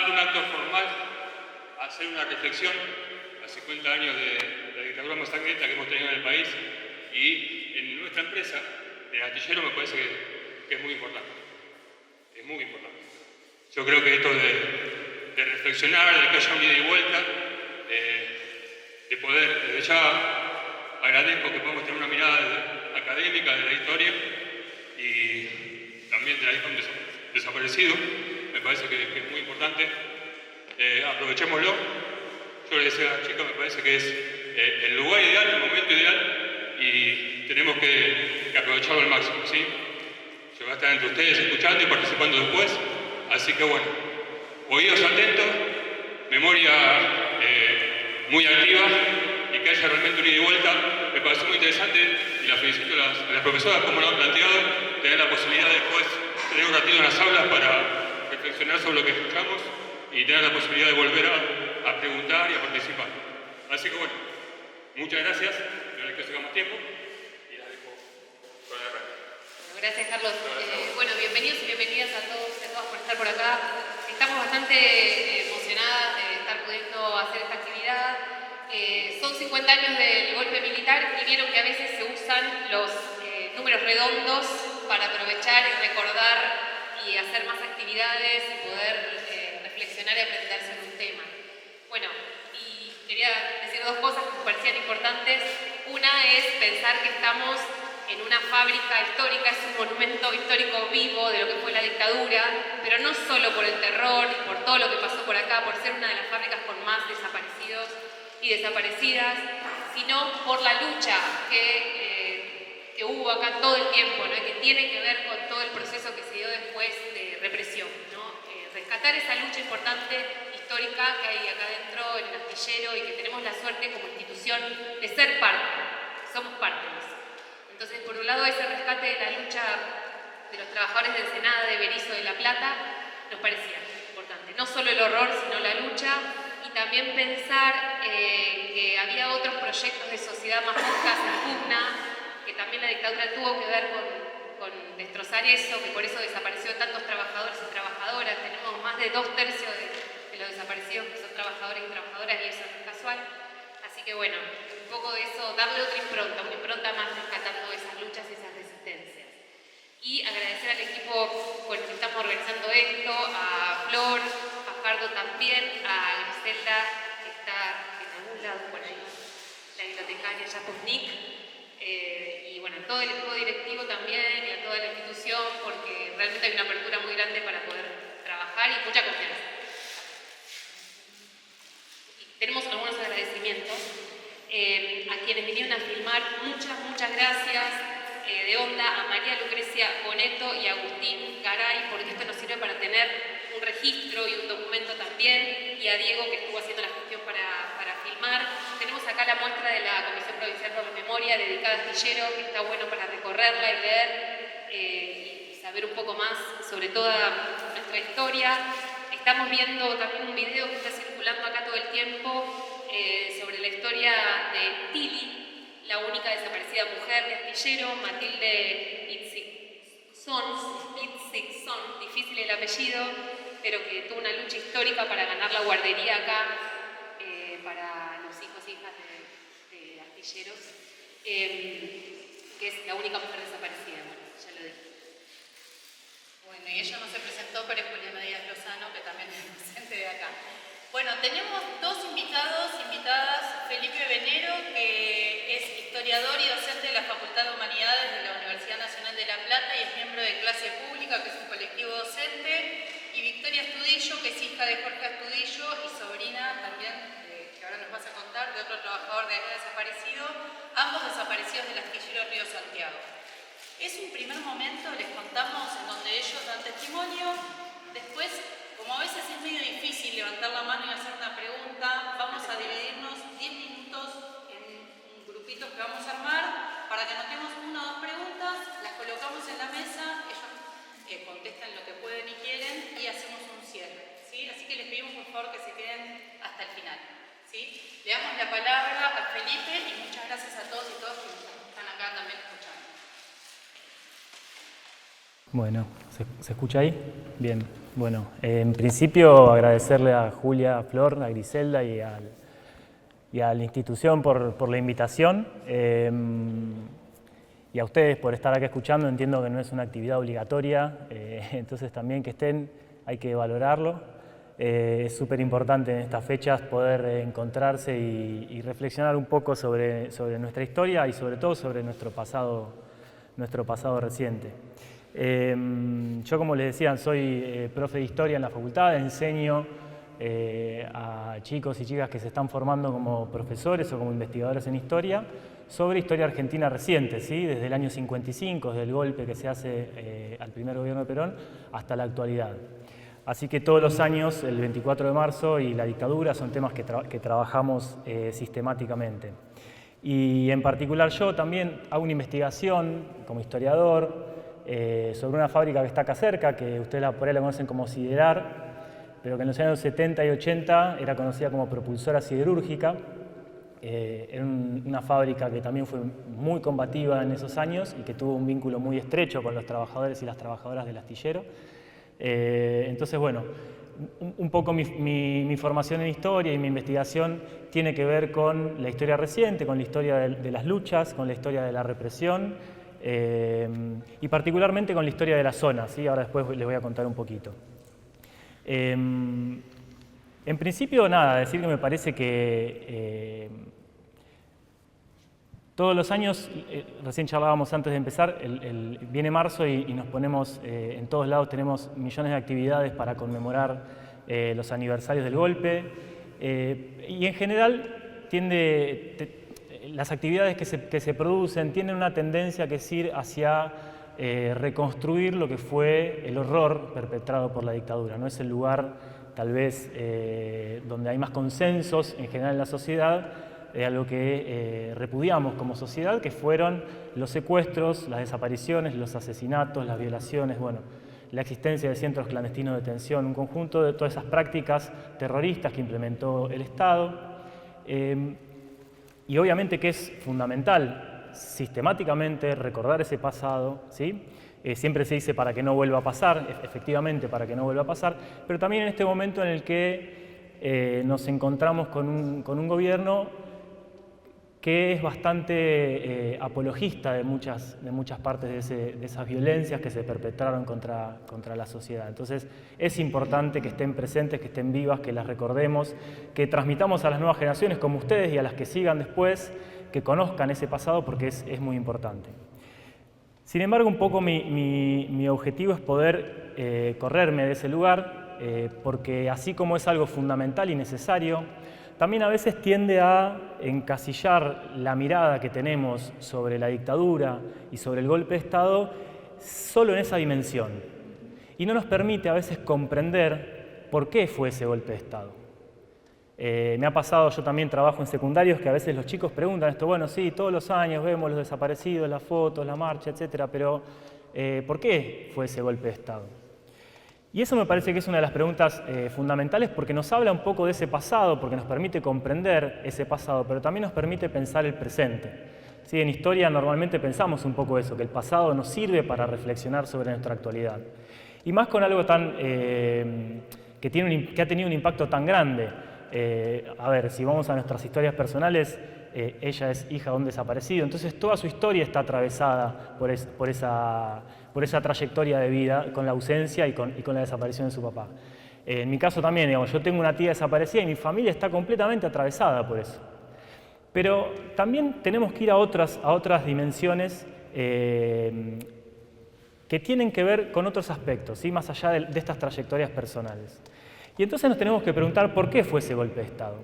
de un acto formal a hacer una reflexión a 50 años de la dictadura más sangrienta que hemos tenido en el país, y en nuestra empresa, en Astillero, me parece que es muy importante. Es muy importante. Yo creo que esto de reflexionar, de que haya un ida y vuelta, de poder, desde ya agradezco que podamos tener una mirada académica de la historia y también de la historia desaparecido, me parece que es muy importante. Aprovechémoslo. Yo le decía a la chica, me parece que es el lugar ideal, el momento ideal, y tenemos que aprovecharlo al máximo, ¿sí? Yo voy a estar entre ustedes escuchando y participando después, así que bueno, oídos atentos, memoria muy activa, y que haya realmente un ida y vuelta. Me pareció muy interesante y la felicito a las profesoras como lo han planteado, tener la posibilidad de después tener un ratito en las aulas para reflexionar sobre lo que escuchamos y tener la posibilidad de volver a preguntar y a participar. Así que bueno, muchas gracias, no les quiero sacar más tiempo y las dejo con la radio. Gracias, Carlos. Bueno, bienvenidos y bienvenidas a todos y a todas por estar por acá. Estamos bastante emocionadas de estar pudiendo hacer esta actividad. Son 50 años del golpe militar y vieron que a veces se usan los números redondos para aprovechar y recordar y hacer más actividades y poder reflexionar y aprender sobre un tema. Bueno, y quería decir dos cosas que me parecían importantes. Una es pensar que estamos en una fábrica histórica, es un monumento histórico vivo de lo que fue la dictadura, pero no solo por el terror y por todo lo que pasó por acá, por ser una de las fábricas con más desaparecidos y desaparecidas, sino por la lucha que hubo acá todo el tiempo, ¿no? Y que tiene que ver con todo el proceso que se dio después de represión, ¿no? Rescatar esa lucha importante histórica que hay acá dentro en el Astillero y que tenemos la suerte como institución de ser parte, somos parte de eso. Entonces, por un lado, ese rescate de la lucha de los trabajadores de Ensenada, de Berisso, de La Plata, nos parecía importante. No solo el horror, sino la lucha, y también pensar que había otros proyectos de sociedad más justas en pugna, que también la dictadura tuvo que ver con destrozar eso, que por eso desapareció tantos trabajadores y trabajadoras. Tenemos más de 2/3 de los desaparecidos que son trabajadores y trabajadoras, y eso no es casual. Así que bueno, un poco de eso, darle otra impronta, una impronta más rescatando esas luchas y esas resistencias. Y agradecer al equipo con el que estamos organizando esto, a Flor, a Fardo también, a Griselda, que está en algún lado por ahí, la bibliotecaria Yapusnik, y bueno, a todo el equipo directivo también y a toda la institución, porque realmente hay una apertura muy grande para poder trabajar y mucha confianza. Tenemos algunos agradecimientos a quienes vinieron a filmar. Muchas gracias de onda a María Lucrecia Boneto y a Agustín Garay, porque esto nos sirve para tener un registro y un documento también, y a Diego, que estuvo haciendo la gestión para filmar. Tenemos acá la muestra de la Comisión Provincial por la Memoria dedicada a Astillero, que está bueno para recorrerla y leer y saber un poco más sobre toda nuestra historia. Estamos viendo también un video que está circulando acá todo el tiempo sobre la historia de Tili, la única desaparecida mujer de Astillero, Matilde Itzigson, difícil el apellido, pero que tuvo una lucha histórica para ganar la guardería acá para los hijos e hijas de astilleros, que es la única mujer desaparecida, bueno, ya lo dije. Bueno, y ella no se presentó, pero es Juliana Díaz Lozano, que también es docente de acá. Bueno, tenemos dos invitadas, Felipe Venero, que es historiador y docente de la Facultad de Humanidades de la Universidad Nacional de La Plata y es miembro de Clase Pública, que es un colectivo docente, y Victoria Astudillo, que es hija de Jorge Astudillo y sobrina también, que ahora nos vas a contar, de otro trabajador de acá desaparecido, ambos desaparecidos del Astillero Río Santiago. Es un primer momento, les contamos, en donde ellos dan testimonio. Después, como a veces es medio difícil levantar la mano y hacer una pregunta, vamos a dividirnos 10 minutos en grupitos que vamos a armar para que anotemos 1 o 2 preguntas, las colocamos en la mesa, ellos contestan lo que pueden y quieren y hacemos un cierre, ¿sí? Así que les pedimos por favor que se queden hasta el final, ¿sí? Le damos la palabra a Felipe y muchas gracias a todos y todas que están acá también escuchando. Bueno, ¿se escucha ahí? Bien, Bueno, en principio agradecerle a Julia, a Flor, a Griselda y a la institución por la invitación y a ustedes por estar acá escuchando. Entiendo que no es una actividad obligatoria, entonces también que estén hay que valorarlo. Es súper importante en estas fechas poder encontrarse y reflexionar un poco sobre nuestra historia y sobre todo sobre nuestro pasado reciente. Yo, como les decía, soy profe de historia en la facultad, enseño a chicos y chicas que se están formando como profesores o como investigadores en historia sobre historia argentina reciente, ¿sí? Desde el año 55, desde el golpe que se hace al primer gobierno de Perón hasta la actualidad. Así que todos los años, el 24 de marzo y la dictadura son temas que trabajamos sistemáticamente. Y en particular yo también hago una investigación como historiador sobre una fábrica que está acá cerca, que ustedes por ahí la conocen como Siderar, pero que en los años 70 y 80 era conocida como propulsora siderúrgica. Era una fábrica que también fue muy combativa en esos años y que tuvo un vínculo muy estrecho con los trabajadores y las trabajadoras del astillero. Entonces, bueno, un poco mi formación en historia y mi investigación tiene que ver con la historia reciente, con la historia de las luchas, con la historia de la represión y particularmente con la historia de la zona, ¿sí? Ahora después les voy a contar un poquito. En principio, nada, decir que me parece que todos los años, recién charlábamos antes de empezar, viene marzo y nos ponemos, en todos lados tenemos millones de actividades para conmemorar los aniversarios del golpe y en general las actividades que se producen tienen una tendencia que es ir hacia reconstruir lo que fue el horror perpetrado por la dictadura. No es el lugar tal vez donde hay más consensos en general en la sociedad de algo que repudiamos como sociedad, que fueron los secuestros, las desapariciones, los asesinatos, las violaciones, bueno, la existencia de centros clandestinos de detención, un conjunto de todas esas prácticas terroristas que implementó el Estado. Y obviamente que es fundamental sistemáticamente recordar ese pasado, ¿sí? Siempre se dice para que no vuelva a pasar, efectivamente para que no vuelva a pasar, pero también en este momento en el que nos encontramos con un gobierno que es bastante apologista de muchas partes de esas violencias que se perpetraron contra la sociedad. Entonces es importante que estén presentes, que estén vivas, que las recordemos, que transmitamos a las nuevas generaciones como ustedes y a las que sigan después, que conozcan ese pasado porque es muy importante. Sin embargo, un poco mi objetivo es poder correrme de ese lugar, porque así como es algo fundamental y necesario, también a veces tiende a encasillar la mirada que tenemos sobre la dictadura y sobre el golpe de Estado solo en esa dimensión. Y no nos permite a veces comprender por qué fue ese golpe de Estado. Me ha pasado, yo también trabajo en secundarios, que a veces los chicos preguntan esto, bueno, sí, todos los años vemos los desaparecidos, las fotos, la marcha, etcétera, pero ¿por qué fue ese golpe de Estado? Y eso me parece que es una de las preguntas fundamentales porque nos habla un poco de ese pasado, porque nos permite comprender ese pasado, pero también nos permite pensar el presente. ¿Sí? En historia normalmente pensamos un poco eso, que el pasado nos sirve para reflexionar sobre nuestra actualidad. Y más con algo tan, que ha tenido un impacto tan grande. A ver, si vamos a nuestras historias personales, ella es hija de un desaparecido, entonces toda su historia está atravesada por esa trayectoria de vida, con la ausencia y con la desaparición de su papá. En mi caso también, digamos, yo tengo una tía desaparecida y mi familia está completamente atravesada por eso. Pero también tenemos que ir a otras dimensiones que tienen que ver con otros aspectos, ¿sí? Más allá de estas trayectorias personales. Y entonces nos tenemos que preguntar por qué fue ese golpe de Estado.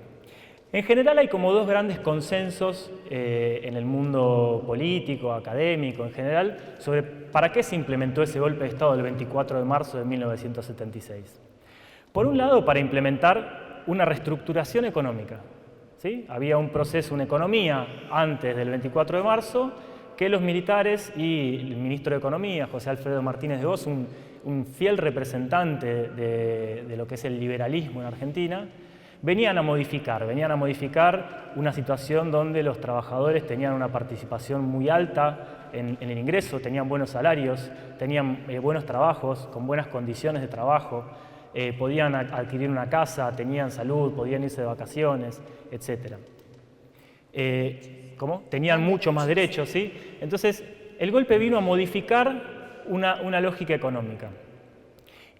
En general hay como dos grandes consensos en el mundo político, académico, en general, sobre para qué se implementó ese golpe de Estado el 24 de marzo de 1976. Por un lado, para implementar una reestructuración económica. ¿Sí? Había un proceso, una economía antes del 24 de marzo que los militares y el ministro de Economía, José Alfredo Martínez de Hoz, un fiel representante de lo que es el liberalismo en Argentina, venían a modificar una situación donde los trabajadores tenían una participación muy alta en el ingreso, tenían buenos salarios, tenían buenos trabajos, con buenas condiciones de trabajo, podían adquirir una casa, tenían salud, podían irse de vacaciones, etc. ¿Cómo? Tenían muchos más derechos, ¿sí? Entonces, el golpe vino a modificar una lógica económica.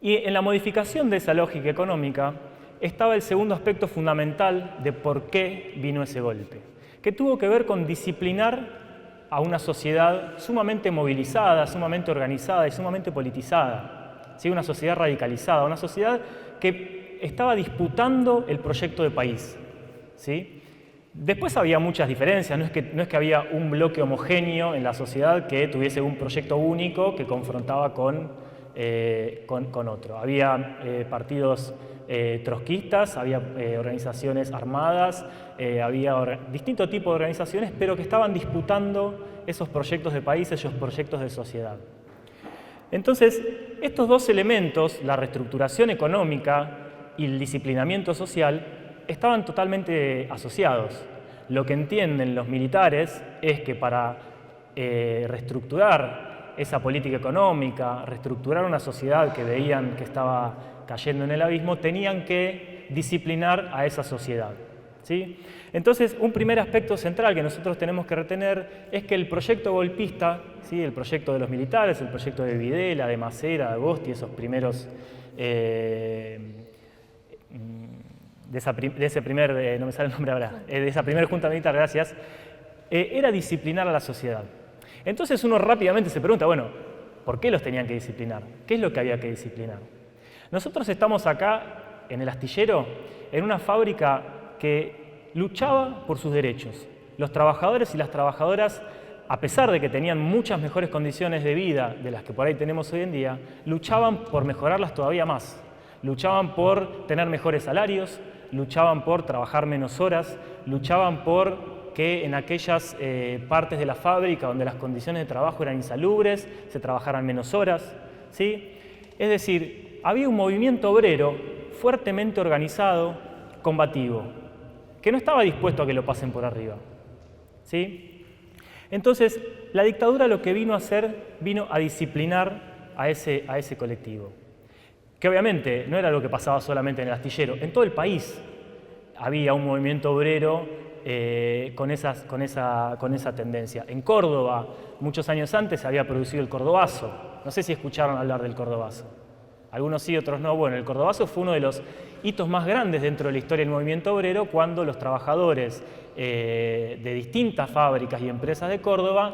Y en la modificación de esa lógica económica estaba el segundo aspecto fundamental de por qué vino ese golpe, que tuvo que ver con disciplinar a una sociedad sumamente movilizada, sumamente organizada y sumamente politizada, ¿sí? Una sociedad radicalizada, una sociedad que estaba disputando el proyecto de país, ¿sí? Después había muchas diferencias, no es que había un bloque homogéneo en la sociedad que tuviese un proyecto único que confrontaba con otro. Había partidos trotskistas, había organizaciones armadas, había distintos tipos de organizaciones, pero que estaban disputando esos proyectos de país, esos proyectos de sociedad. Entonces, estos dos elementos, la reestructuración económica y el disciplinamiento social, estaban totalmente asociados. Lo que entienden los militares es que para reestructurar esa política económica, reestructurar una sociedad que veían que estaba cayendo en el abismo, tenían que disciplinar a esa sociedad, ¿sí? Entonces, un primer aspecto central que nosotros tenemos que retener es que el proyecto golpista, ¿sí? El proyecto de los militares, el proyecto de Videla, de Macera, de Agosti, esos primeros de esa primera junta militar, gracias, era disciplinar a la sociedad. Entonces uno rápidamente se pregunta, bueno, ¿por qué los tenían que disciplinar? ¿Qué es lo que había que disciplinar? Nosotros estamos acá, en el astillero, en una fábrica que luchaba por sus derechos. Los trabajadores y las trabajadoras, a pesar de que tenían muchas mejores condiciones de vida de las que por ahí tenemos hoy en día, luchaban por mejorarlas todavía más. Luchaban por tener mejores salarios, luchaban por trabajar menos horas, luchaban por que en aquellas partes de la fábrica donde las condiciones de trabajo eran insalubres, se trabajaran menos horas, ¿sí? Es decir, había un movimiento obrero fuertemente organizado, combativo, que no estaba dispuesto a que lo pasen por arriba, ¿sí? Entonces, la dictadura lo que vino a hacer, vino a disciplinar a ese colectivo, que obviamente no era lo que pasaba solamente en el astillero, en todo el país había un movimiento obrero con esa tendencia. En Córdoba, muchos años antes, se había producido el Cordobazo. No sé si escucharon hablar del Cordobazo. Algunos sí, otros no. Bueno, el Cordobazo fue uno de los hitos más grandes dentro de la historia del movimiento obrero, cuando los trabajadores de distintas fábricas y empresas de Córdoba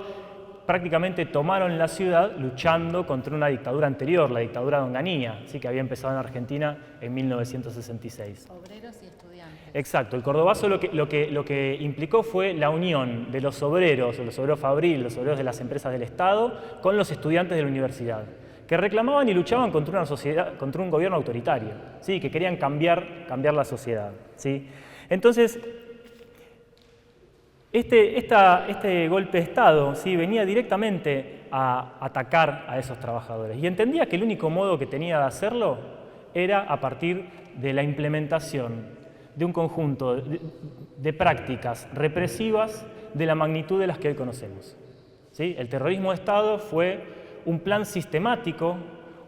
prácticamente tomaron la ciudad luchando contra una dictadura anterior, la dictadura de Onganía, ¿sí? Que había empezado en Argentina en 1966. Obreros y estudiantes. Exacto, el Cordobazo lo que implicó fue la unión de los obreros fabriles, los obreros de las empresas del Estado, con los estudiantes de la universidad, que reclamaban y luchaban contra una sociedad, contra un gobierno autoritario, ¿sí? Que querían cambiar la sociedad, ¿sí? Entonces, este golpe de Estado, ¿sí? Venía directamente a atacar a esos trabajadores y entendía que el único modo que tenía de hacerlo era a partir de la implementación de un conjunto de prácticas represivas de la magnitud de las que hoy conocemos, ¿sí? El terrorismo de Estado fue un plan sistemático,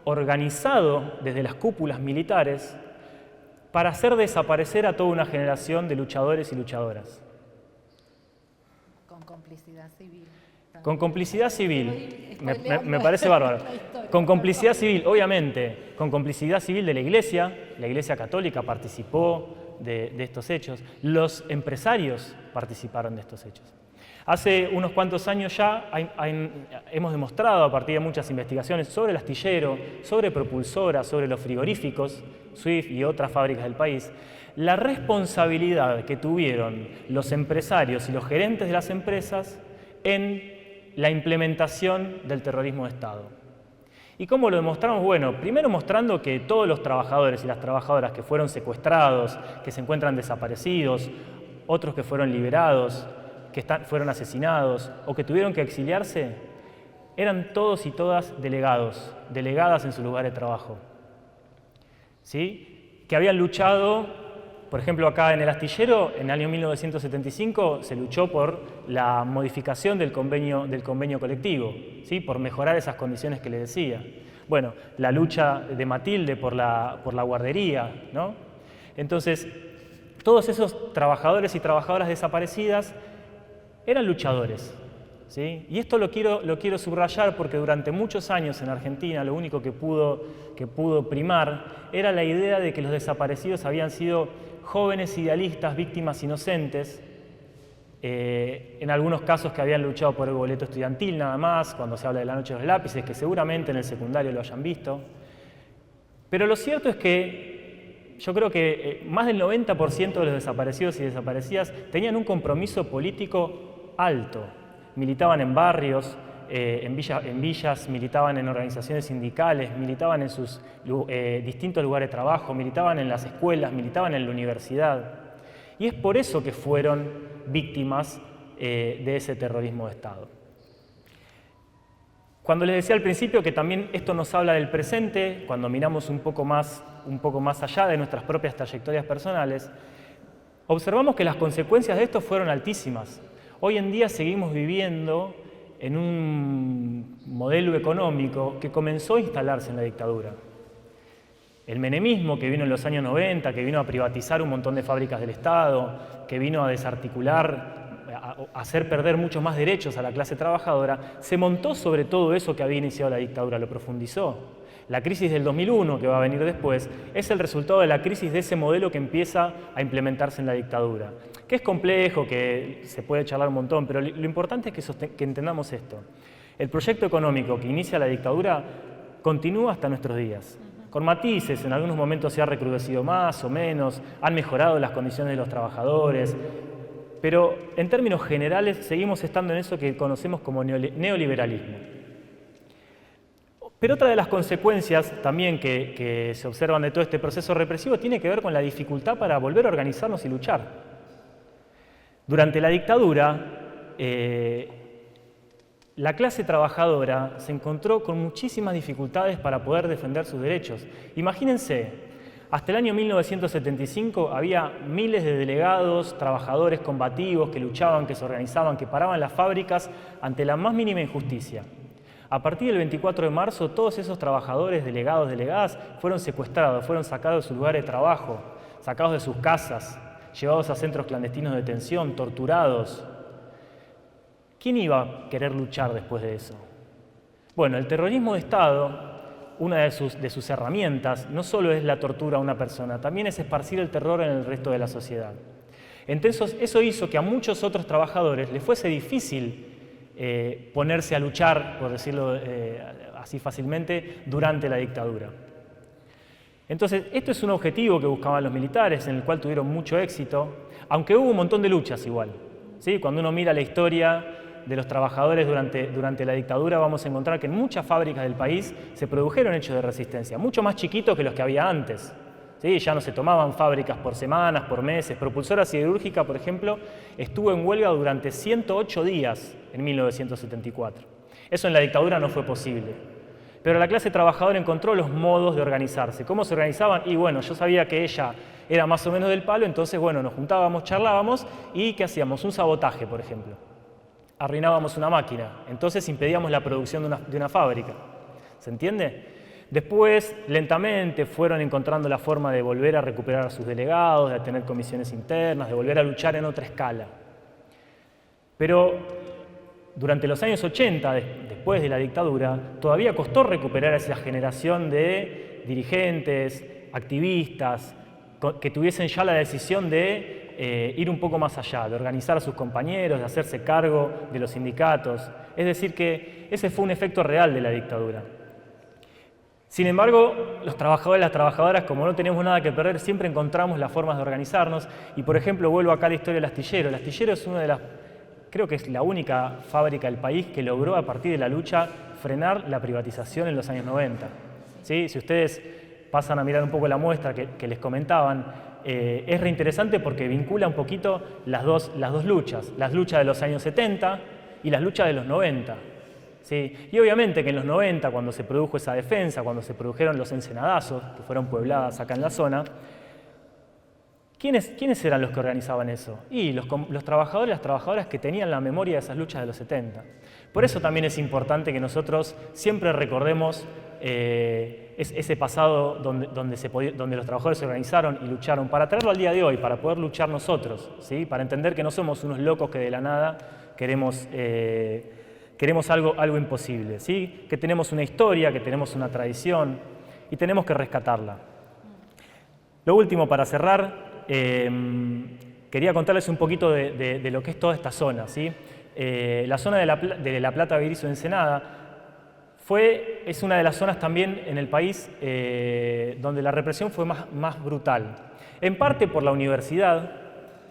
organizado desde las cúpulas militares, para hacer desaparecer a toda una generación de luchadores y luchadoras. Con complicidad civil. Con complicidad civil, me parece bárbaro. Con complicidad civil, obviamente, con complicidad civil de la Iglesia Católica participó de estos hechos, los empresarios participaron de estos hechos. Hace unos cuantos años ya hemos demostrado, a partir de muchas investigaciones sobre el astillero, sobre propulsoras, sobre los frigoríficos, Swift y otras fábricas del país, la responsabilidad que tuvieron los empresarios y los gerentes de las empresas en la implementación del terrorismo de Estado. ¿Y cómo lo demostramos? Bueno, primero mostrando que todos los trabajadores y las trabajadoras que fueron secuestrados, que se encuentran desaparecidos, otros que fueron liberados, que fueron asesinados o que tuvieron que exiliarse, eran todos y todas delegadas en su lugar de trabajo, ¿sí? Que habían luchado Por ejemplo, acá en el astillero, en el año 1975, se luchó por la modificación del convenio colectivo, ¿sí? Por mejorar esas condiciones que les decía. Bueno, la lucha de Matilde por la guardería, ¿no? Entonces, todos esos trabajadores y trabajadoras desaparecidas eran luchadores, ¿sí? Y esto lo quiero subrayar porque durante muchos años en Argentina lo único que pudo primar era la idea de que los desaparecidos habían sido jóvenes idealistas, víctimas inocentes, en algunos casos que habían luchado por el boleto estudiantil nada más, cuando se habla de la noche de los lápices, que seguramente en el secundario lo hayan visto. Pero lo cierto es que yo creo que más del 90% de los desaparecidos y desaparecidas tenían un compromiso político alto. Militaban en barrios, en villas, militaban en organizaciones sindicales, militaban en sus distintos lugares de trabajo, militaban en las escuelas, militaban en la universidad. Y es por eso que fueron víctimas de ese terrorismo de Estado. Cuando les decía al principio que también esto nos habla del presente, cuando miramos un poco más allá de nuestras propias trayectorias personales, observamos que las consecuencias de esto fueron altísimas. Hoy en día seguimos viviendo en un modelo económico que comenzó a instalarse en la dictadura. El menemismo, que vino en los años 90, que vino a privatizar un montón de fábricas del Estado, que vino a desarticular, a hacer perder muchos más derechos a la clase trabajadora, se montó sobre todo eso que había iniciado la dictadura, lo profundizó. La crisis del 2001, que va a venir después, es el resultado de la crisis de ese modelo que empieza a implementarse en la dictadura. Que es complejo, que se puede charlar un montón, pero lo importante es que entendamos esto. El proyecto económico que inicia la dictadura continúa hasta nuestros días. Con matices, en algunos momentos se ha recrudecido más o menos, han mejorado las condiciones de los trabajadores, pero en términos generales seguimos estando en eso que conocemos como neoliberalismo. Pero otra de las consecuencias también que se observan de todo este proceso represivo tiene que ver con la dificultad para volver a organizarnos y luchar. Durante la dictadura, la clase trabajadora se encontró con muchísimas dificultades para poder defender sus derechos. Imagínense, hasta el año 1975 había miles de delegados, trabajadores combativos que luchaban, que se organizaban, que paraban las fábricas ante la más mínima injusticia. A partir del 24 de marzo, todos esos trabajadores, delegados, delegadas, fueron secuestrados, fueron sacados de su lugar de trabajo, sacados de sus casas, llevados a centros clandestinos de detención, torturados. ¿Quién iba a querer luchar después de eso? Bueno, el terrorismo de Estado, una de sus herramientas, no solo es la tortura a una persona, también es esparcir el terror en el resto de la sociedad. Entonces, eso hizo que a muchos otros trabajadores les fuese difícil ponerse a luchar, por decirlo así fácilmente, durante la dictadura. Entonces, esto es un objetivo que buscaban los militares, en el cual tuvieron mucho éxito, aunque hubo un montón de luchas igual, ¿sí? Cuando uno mira la historia de los trabajadores durante la dictadura, vamos a encontrar que en muchas fábricas del país se produjeron hechos de resistencia, mucho más chiquitos que los que había antes. ¿Sí? Ya no se tomaban fábricas por semanas, por meses. Propulsora Siderúrgica, por ejemplo, estuvo en huelga durante 108 días en 1974. Eso en la dictadura no fue posible. Pero la clase trabajadora encontró los modos de organizarse. ¿Cómo se organizaban? Y bueno, yo sabía que ella era más o menos del palo, entonces bueno, nos juntábamos, charlábamos y ¿qué hacíamos? Un sabotaje, por ejemplo. Arruinábamos una máquina, entonces impedíamos la producción de una fábrica. ¿Se entiende? Después, lentamente, fueron encontrando la forma de volver a recuperar a sus delegados, de tener comisiones internas, de volver a luchar en otra escala. Pero durante los años 80, después de la dictadura, todavía costó recuperar esa generación de dirigentes, activistas, que tuviesen ya la decisión de ir un poco más allá, de organizar a sus compañeros, de hacerse cargo de los sindicatos. Es decir, que ese fue un efecto real de la dictadura. Sin embargo, los trabajadores y las trabajadoras, como no tenemos nada que perder, siempre encontramos las formas de organizarnos. Y, por ejemplo, vuelvo acá a la historia del astillero. El astillero es una de las, creo que es la única fábrica del país que logró, a partir de la lucha, frenar la privatización en los años 90. ¿Sí? Si ustedes pasan a mirar un poco la muestra que les comentaban, es reinteresante porque vincula un poquito las dos luchas. Las luchas de los años 70 y las luchas de los 90. ¿Sí? Y obviamente que en los 90, cuando se produjo esa defensa, cuando se produjeron los ensenadazos, que fueron puebladas acá en la zona, ¿Quiénes eran los que organizaban eso? Y los trabajadores y las trabajadoras que tenían la memoria de esas luchas de los 70. Por eso también es importante que nosotros siempre recordemos ese pasado donde los trabajadores se organizaron y lucharon, para traerlo al día de hoy, para poder luchar nosotros, ¿sí? Para entender que no somos unos locos que de la nada queremos algo imposible, ¿sí? Que tenemos una historia, que tenemos una tradición y tenemos que rescatarla. Lo último, para cerrar, quería contarles un poquito de lo que es toda esta zona, ¿sí? La zona de La Plata, Berisso, Ensenada es una de las zonas también en el país donde la represión fue más brutal. En parte por la universidad,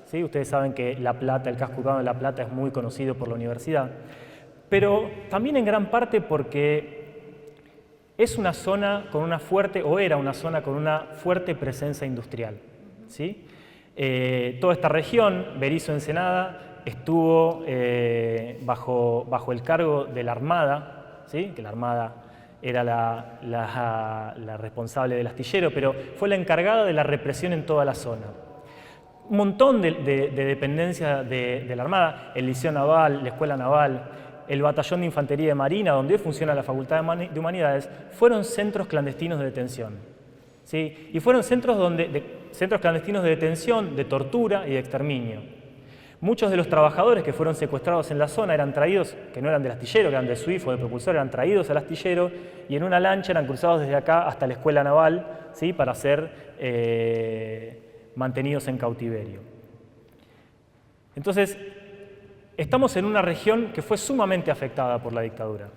¿sí? Ustedes saben que La Plata, el casco urbano de La Plata es muy conocido por la universidad, pero también en gran parte porque es una zona con una fuerte, o era una zona con una fuerte presencia industrial, ¿sí? Toda esta región, Berisso, Ensenada, estuvo bajo el cargo de la Armada, ¿sí? Que la Armada era la responsable del astillero, pero fue la encargada de la represión en toda la zona. Un montón de dependencias de la Armada, el Liceo Naval, la Escuela Naval, el Batallón de Infantería de Marina, donde hoy funciona la Facultad de Humanidades, fueron centros clandestinos de detención, ¿sí? Y fueron centros clandestinos de detención, de tortura y de exterminio. Muchos de los trabajadores que fueron secuestrados en la zona eran traídos, que no eran del astillero, que eran de SWIFT o de propulsor, eran traídos al astillero y en una lancha eran cruzados desde acá hasta la Escuela Naval, ¿sí? Para ser mantenidos en cautiverio. Entonces, estamos en una región que fue sumamente afectada por la dictadura.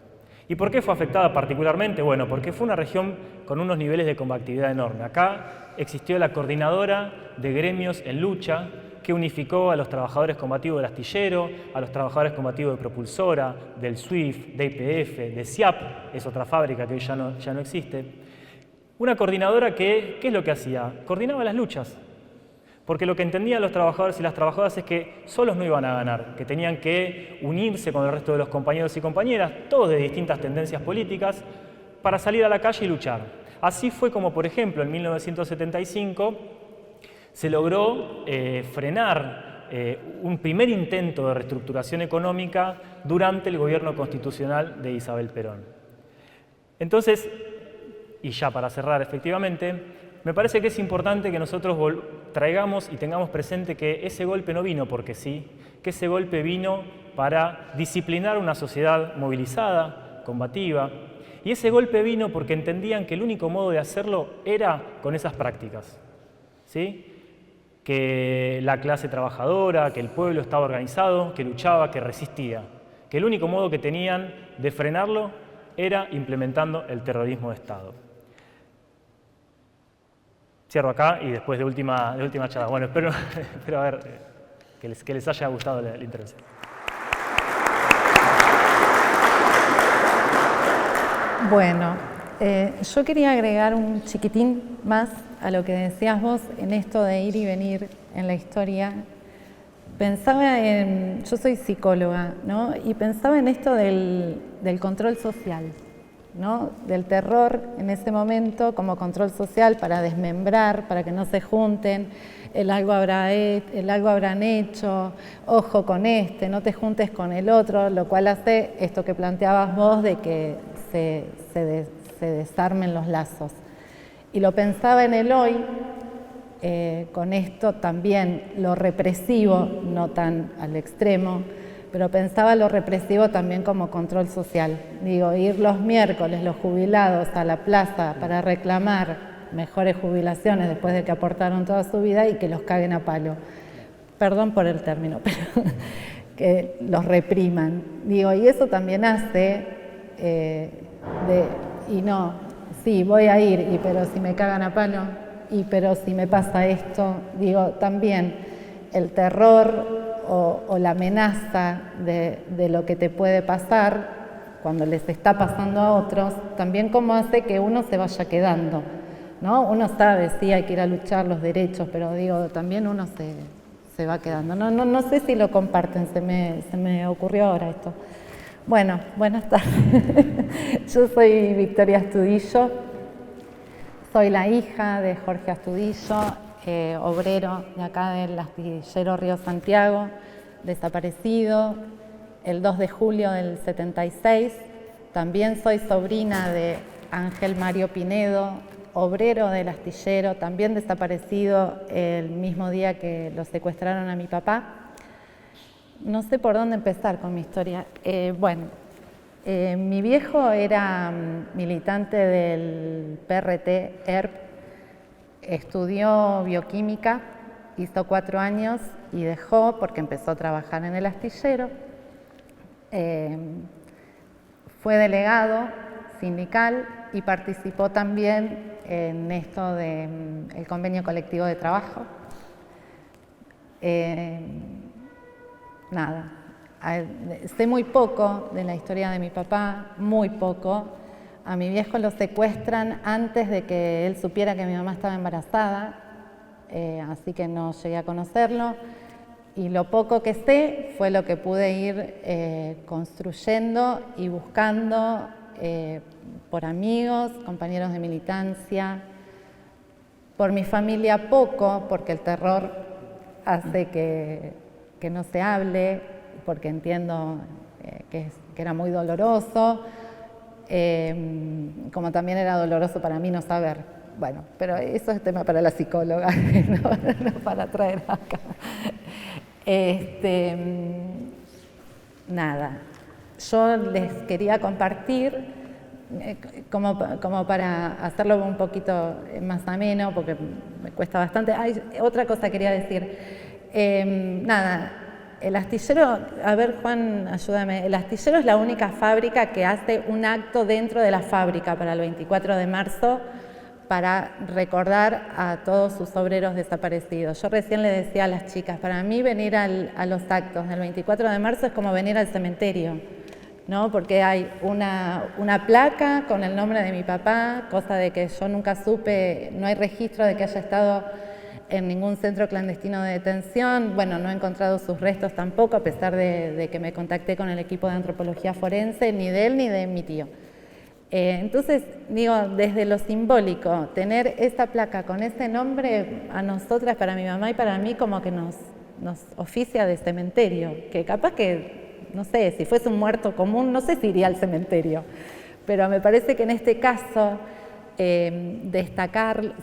¿Y por qué fue afectada particularmente? Bueno, porque fue una región con unos niveles de combatividad enorme. Acá existió la coordinadora de gremios en lucha que unificó a los trabajadores combativos del astillero, a los trabajadores combativos de propulsora, del SWIFT, de IPF, de SIAP, es otra fábrica que hoy ya no existe. Una coordinadora que, ¿qué es lo que hacía? Coordinaba las luchas. Porque lo que entendían los trabajadores y las trabajadoras es que solos no iban a ganar, que tenían que unirse con el resto de los compañeros y compañeras, todos de distintas tendencias políticas, para salir a la calle y luchar. Así fue como, por ejemplo, en 1975 se logró frenar un primer intento de reestructuración económica durante el gobierno constitucional de Isabel Perón. Entonces, y ya para cerrar efectivamente, me parece que es importante que nosotros traigamos y tengamos presente que ese golpe no vino porque sí, que ese golpe vino para disciplinar una sociedad movilizada, combativa, y ese golpe vino porque entendían que el único modo de hacerlo era con esas prácticas, ¿sí? Que la clase trabajadora, que el pueblo estaba organizado, que luchaba, que resistía, que el único modo que tenían de frenarlo era implementando el terrorismo de Estado. Cierro acá y después de última charla. Bueno, espero a ver que les haya gustado la intervención. Bueno, yo quería agregar un chiquitín más a lo que decías vos en esto de ir y venir en la historia. Pensaba yo soy psicóloga, ¿no? Y pensaba en esto del control social, ¿no? Del terror en ese momento como control social para desmembrar, para que no se junten, algo habrán hecho, ojo con este, no te juntes con el otro, lo cual hace esto que planteabas vos de que se desarmen los lazos. Y lo pensaba en el hoy, con esto también lo represivo, no tan al extremo, pero pensaba lo represivo también como control social. Digo, ir los miércoles los jubilados a la plaza para reclamar mejores jubilaciones después de que aportaron toda su vida y que los caguen a palo. Perdón por el término, pero que los repriman. Digo, y eso también hace y no, sí, voy a ir, pero si me cagan a palo, pero si me pasa esto, digo, también el terror o la amenaza de lo que te puede pasar cuando les está pasando a otros, también como hace que uno se vaya quedando, ¿no? Uno sabe, sí, hay que ir a luchar los derechos, pero digo, también uno se va quedando. No sé si lo comparten, se me ocurrió ahora esto. Bueno, buenas tardes. Yo soy Victoria Astudillo, soy la hija de Jorge Astudillo. obrero de acá del astillero Río Santiago, desaparecido el 2 de julio del 76. También soy sobrina de Ángel Mario Pinedo, obrero del astillero, también desaparecido el mismo día que lo secuestraron a mi papá. No sé por dónde empezar con mi historia. Mi viejo era militante del PRT-ERP, estudió bioquímica, hizo 4 años y dejó porque empezó a trabajar en el astillero. Fue delegado sindical y participó también en esto del convenio colectivo de trabajo. Sé muy poco de la historia de mi papá, muy poco. A mi viejo lo secuestran antes de que él supiera que mi mamá estaba embarazada, así que no llegué a conocerlo. Y lo poco que sé fue lo que pude ir construyendo y buscando por amigos, compañeros de militancia, por mi familia poco, porque el terror hace que no se hable, porque entiendo que era muy doloroso, como también era doloroso para mí no saber. Bueno, pero eso es tema para la psicóloga, no para traer acá. Yo les quería compartir, como para hacerlo un poquito más ameno, porque me cuesta bastante. Otra cosa quería decir. El astillero, a ver Juan, ayúdame, el astillero es la única fábrica que hace un acto dentro de la fábrica para el 24 de marzo para recordar a todos sus obreros desaparecidos. Yo recién le decía a las chicas, para mí venir a los actos del 24 de marzo es como venir al cementerio, ¿no? Porque hay una placa con el nombre de mi papá, cosa de que yo nunca supe, no hay registro de que haya estado en ningún centro clandestino de detención. Bueno, no he encontrado sus restos tampoco, a pesar de que me contacté con el equipo de antropología forense, ni de él ni de mi tío. Entonces, digo, desde lo simbólico, tener esta placa con ese nombre, a nosotras, para mi mamá y para mí, como que nos oficia de cementerio, que capaz que, no sé, si fuese un muerto común, no sé si iría al cementerio, pero me parece que en este caso,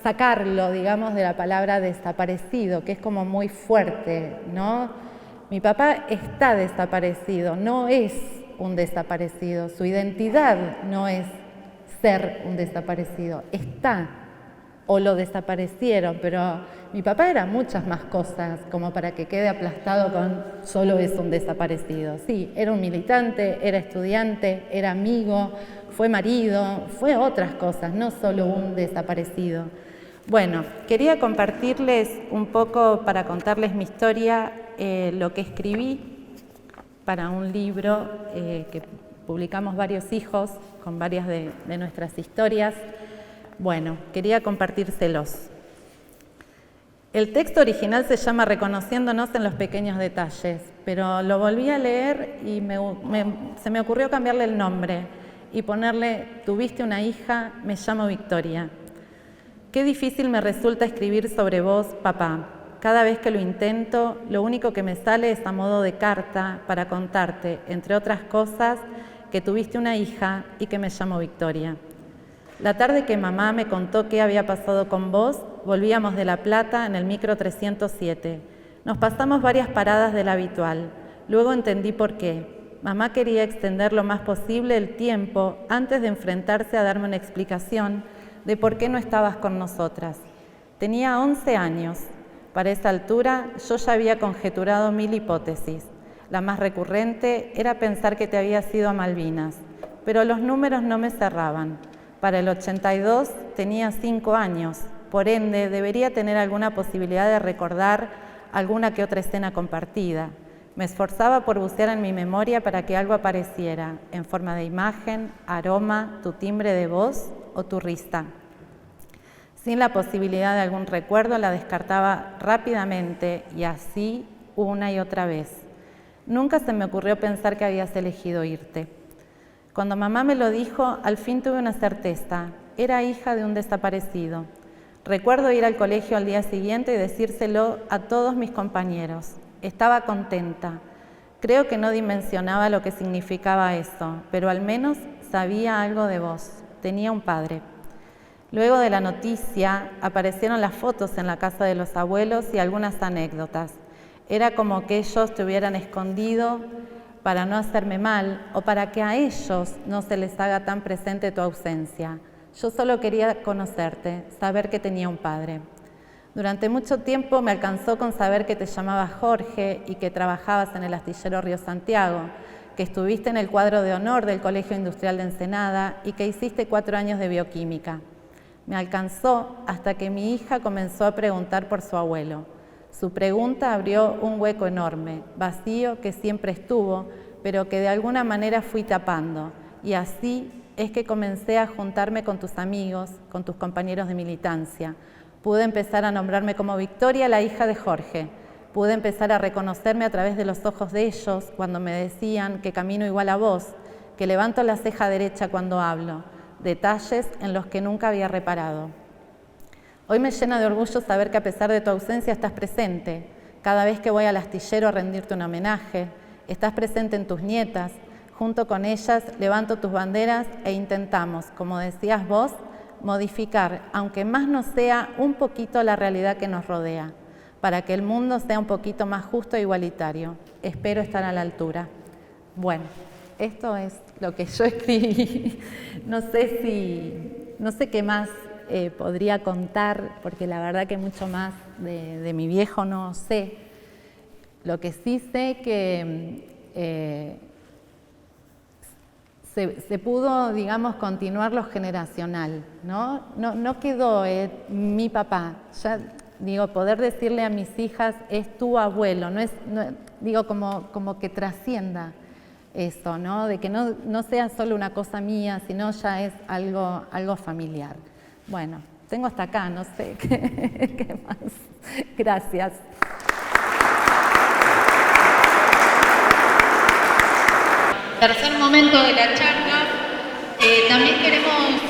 sacarlo, digamos, de la palabra desaparecido, que es como muy fuerte, ¿no? Mi papá está desaparecido, no es un desaparecido, su identidad no es ser un desaparecido, está, o lo desaparecieron, pero mi papá era muchas más cosas como para que quede aplastado con solo es un desaparecido. Sí, era un militante, era estudiante, era amigo, fue marido, fue otras cosas, no solo un desaparecido. Bueno, quería compartirles un poco, para contarles mi historia, lo que escribí para un libro que publicamos varios hijos con varias de nuestras historias. Bueno, quería compartírselos. El texto original se llama Reconociéndonos en los pequeños detalles, pero lo volví a leer y se me ocurrió cambiarle el nombre y ponerle Tuviste una hija, me llamo Victoria. Qué difícil me resulta escribir sobre vos, papá. Cada vez que lo intento, lo único que me sale es a modo de carta para contarte, entre otras cosas, que tuviste una hija y que me llamo Victoria. La tarde que mamá me contó qué había pasado con vos, volvíamos de La Plata en el micro 307. Nos pasamos varias paradas del habitual. Luego entendí por qué. Mamá quería extender lo más posible el tiempo antes de enfrentarse a darme una explicación de por qué no estabas con nosotras. Tenía 11 años. Para esa altura yo ya había conjeturado 1000 hipótesis. La más recurrente era pensar que te habías ido a Malvinas, pero los números no me cerraban. Para el 82 tenía 5 años, por ende debería tener alguna posibilidad de recordar alguna que otra escena compartida. Me esforzaba por bucear en mi memoria para que algo apareciera, en forma de imagen, aroma, tu timbre de voz o tu risa. Sin la posibilidad de algún recuerdo, la descartaba rápidamente y así una y otra vez. Nunca se me ocurrió pensar que habías elegido irte. Cuando mamá me lo dijo, al fin tuve una certeza. Era hija de un desaparecido. Recuerdo ir al colegio al día siguiente y decírselo a todos mis compañeros. Estaba contenta. Creo que no dimensionaba lo que significaba eso, pero al menos sabía algo de vos. Tenía un padre. Luego de la noticia, aparecieron las fotos en la casa de los abuelos y algunas anécdotas. Era como que ellos te hubieran escondido para no hacerme mal o para que a ellos no se les haga tan presente tu ausencia. Yo solo quería conocerte, saber que tenía un padre. Durante mucho tiempo me alcanzó con saber que te llamabas Jorge y que trabajabas en el astillero Río Santiago, que estuviste en el cuadro de honor del Colegio Industrial de Ensenada y que hiciste 4 años de bioquímica. Me alcanzó hasta que mi hija comenzó a preguntar por su abuelo. Su pregunta abrió un hueco enorme, vacío que siempre estuvo, pero que de alguna manera fui tapando. Y así es que comencé a juntarme con tus amigos, con tus compañeros de militancia. Pude empezar a nombrarme como Victoria, la hija de Jorge. Pude empezar a reconocerme a través de los ojos de ellos cuando me decían que camino igual a vos, que levanto la ceja derecha cuando hablo. Detalles en los que nunca había reparado. Hoy me llena de orgullo saber que a pesar de tu ausencia estás presente. Cada vez que voy al astillero a rendirte un homenaje, estás presente en tus nietas. Junto con ellas levanto tus banderas e intentamos, como decías vos, modificar, aunque más no sea, un poquito la realidad que nos rodea, para que el mundo sea un poquito más justo e igualitario. Espero estar a la altura. Bueno, esto es lo que yo escribí. No sé qué más podría contar, porque la verdad que mucho más de mi viejo no sé. Lo que sí sé que se pudo, digamos, continuar lo generacional, ¿no? No quedó mi papá. Ya digo, poder decirle a mis hijas es tu abuelo, digo, como que trascienda eso, ¿no? De que no sea solo una cosa mía, sino ya es algo familiar. Bueno, tengo hasta acá, no sé qué más. Gracias. Tercer momento de la charla. También queremos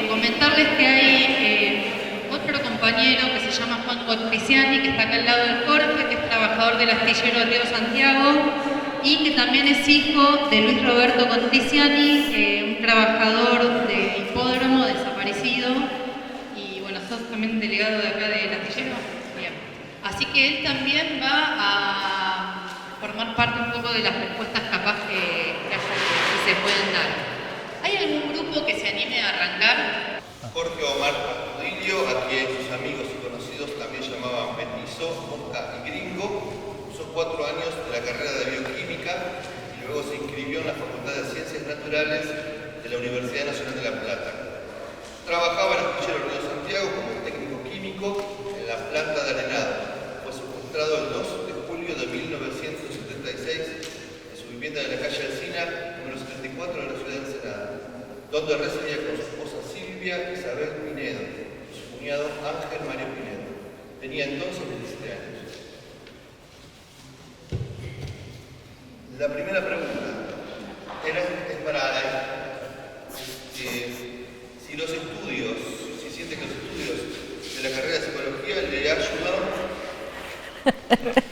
comentarles que hay otro compañero que se llama Juan Contriciani, que está acá al lado del Jorge, que es trabajador del astillero Río Santiago y que también es hijo de Luis Roberto Contriciani, un trabajador de hipódromo desaparecido. Y bueno, sos también delegado de acá del astillero. Bien. Así que él también va a formar parte un poco de las respuestas capaz que se pueden dar. ¿Hay algún grupo que se anime a arrancar? Jorge Omar Astudillo, a quien sus amigos y conocidos también llamaban Petizo, Mosca y Gringo, cursó 4 años de la carrera de bioquímica y luego se inscribió en la Facultad de Ciencias Naturales de la Universidad Nacional de La Plata. Trabajaba en el astillero Río Santiago como técnico químico en la planta de arenado. Fue secuestrado el 2 de julio de 1976 en su vivienda de la calle Alsina, número 74 de la ciudad de Ensenada, donde residía con su esposa Silvia Isabel Pinedo y su cuñado Ángel Mario Pinedo. Tenía entonces 17 años. La primera pregunta es para Alain. Si los estudios, si siente que los estudios de la carrera de psicología le ha ayudado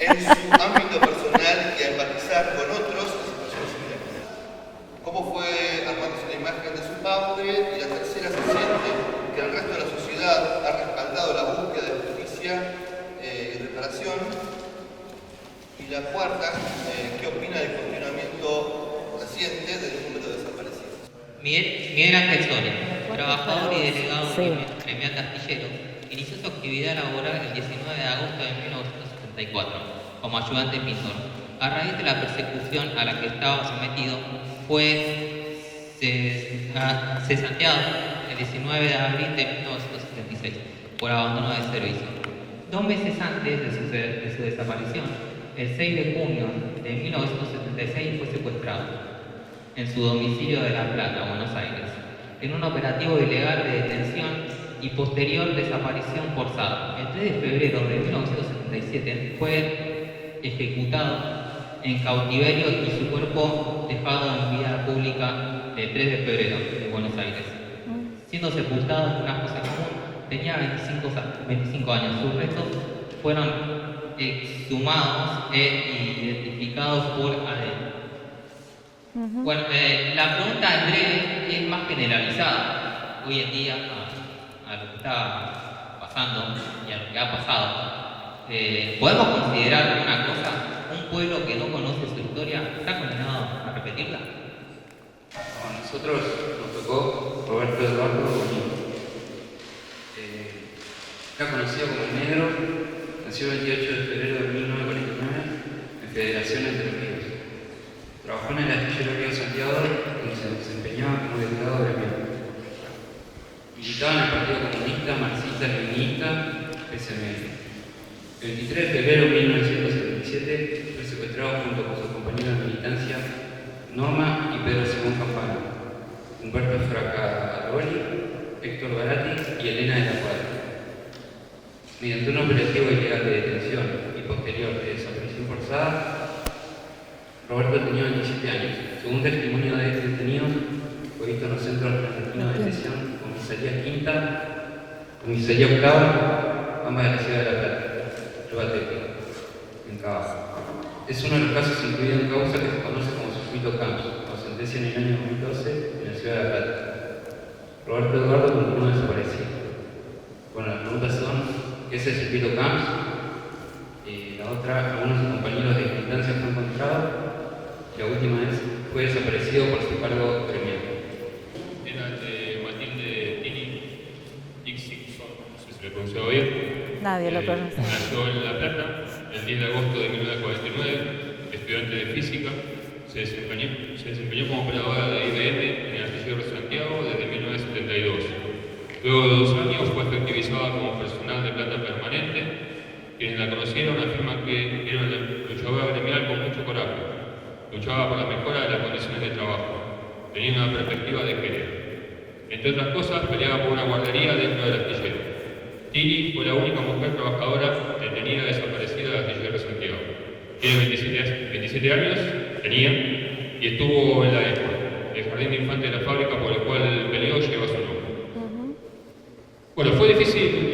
en su ámbito personal y a empatizar con otros en situaciones similares. ¿Cómo fue armándose la imagen de su padre? Y la tercera, se siente que el resto de la sociedad ha respaldado la búsqueda de justicia y reparación. Y la cuarta, ¿qué opina del cuestionamiento reciente del número de desaparecidos? Miguel Ángel Soria, trabajador y delegado del gremial astillero, inició su actividad laboral el 19 de agosto de 1974 como ayudante pintor. A raíz de la persecución a la que estaba sometido, fue cesanteado el 19 de abril de 1976 por abandono de servicio. 2 meses antes de su desaparición, el 6 de junio de 1976 fue secuestrado en su domicilio de La Plata, Buenos Aires, en un operativo ilegal de detención y posterior desaparición forzada. El 3 de febrero de 1977 fue ejecutado en cautiverio y su cuerpo dejado en vía pública el 3 de febrero de Buenos Aires, siendo sepultado en una fosa común tenía 25 años. Sus restos fueron exhumados e identificados por ADN. Bueno, la pregunta en breve es más generalizada. Hoy en día, a lo que está pasando y a lo que ha pasado, ¿podemos considerar una cosa? ¿Un pueblo que no conoce su historia está condenado a repetirla? A nosotros nos tocó Roberto Eduardo Bonino. Era conocido como el Negro, nació el 28 de febrero de 1949 en Federación Entre Ríos. Trabajó en el astillero Río Santiago, donde se desempeñaba como delegado gremial. Militaba en el Partido Comunista, Marxista-Leninista, PSML. El 23 de febrero de 1977 fue secuestrado junto con sus compañeros de militancia Norma y Pedro Simón Campana, Humberto Fracaroli, Héctor Barati y Elena de la Cuadra. Mediante un operativo ilegal de detención y posterior de desaparición forzada, Roberto tenía 27 años. Según testimonio de detenidos, fue visto en los centros argentinos de detención, Comisaría Quinta, Comisaría Octava, ambas de la ciudad de La Plata, Lubateca, en Cabaja. Es uno de los casos incluidos en causa que se conoce como circuito Camps, con sentencia en el año 2012 en la ciudad de La Plata. Roberto Eduardo continúa desaparecido. Bueno, las preguntas son: ¿qué es el circuito Camps? La otra, algunos compañeros de militancia fue encontrado. Y la última es: fue desaparecido por su cargo gremial. Era de Matilde Tini Dixon, no sé si lo pronunció bien. Nadie lo conoce. Nació en La Plata el 10 de agosto de 1949, estudiante de física. Se desempeñó como operadora de IBM en el astillero de Santiago desde 1972. Luego de 2 años fue efectivizada como personal de planta permanente. Quienes la conocieron afirman que era una luchadora gremial con mucho coraje. Luchaba por la mejora de las condiciones de trabajo. Tenía una perspectiva de género. Entre otras cosas, peleaba por una guardería dentro del astillero. Tini fue la única mujer trabajadora detenida desaparecida del astillero de Santiago. Tiene 27 años, tenía, y estuvo en la ESMA, el jardín de infantes de la fábrica por el cual peleó, lleva su nombre. Bueno, fue difícil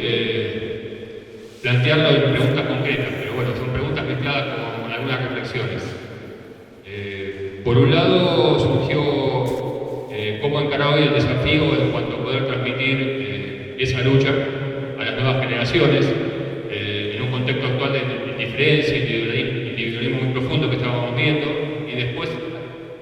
plantearlo en preguntas concretas, pero bueno, son preguntas mezcladas con algunas reflexiones. Por un lado surgió cómo encarar hoy el desafío en cuanto a poder transmitir esa lucha a las nuevas generaciones, en un contexto actual de indiferencia, individualismo muy profundo que estábamos viendo, y después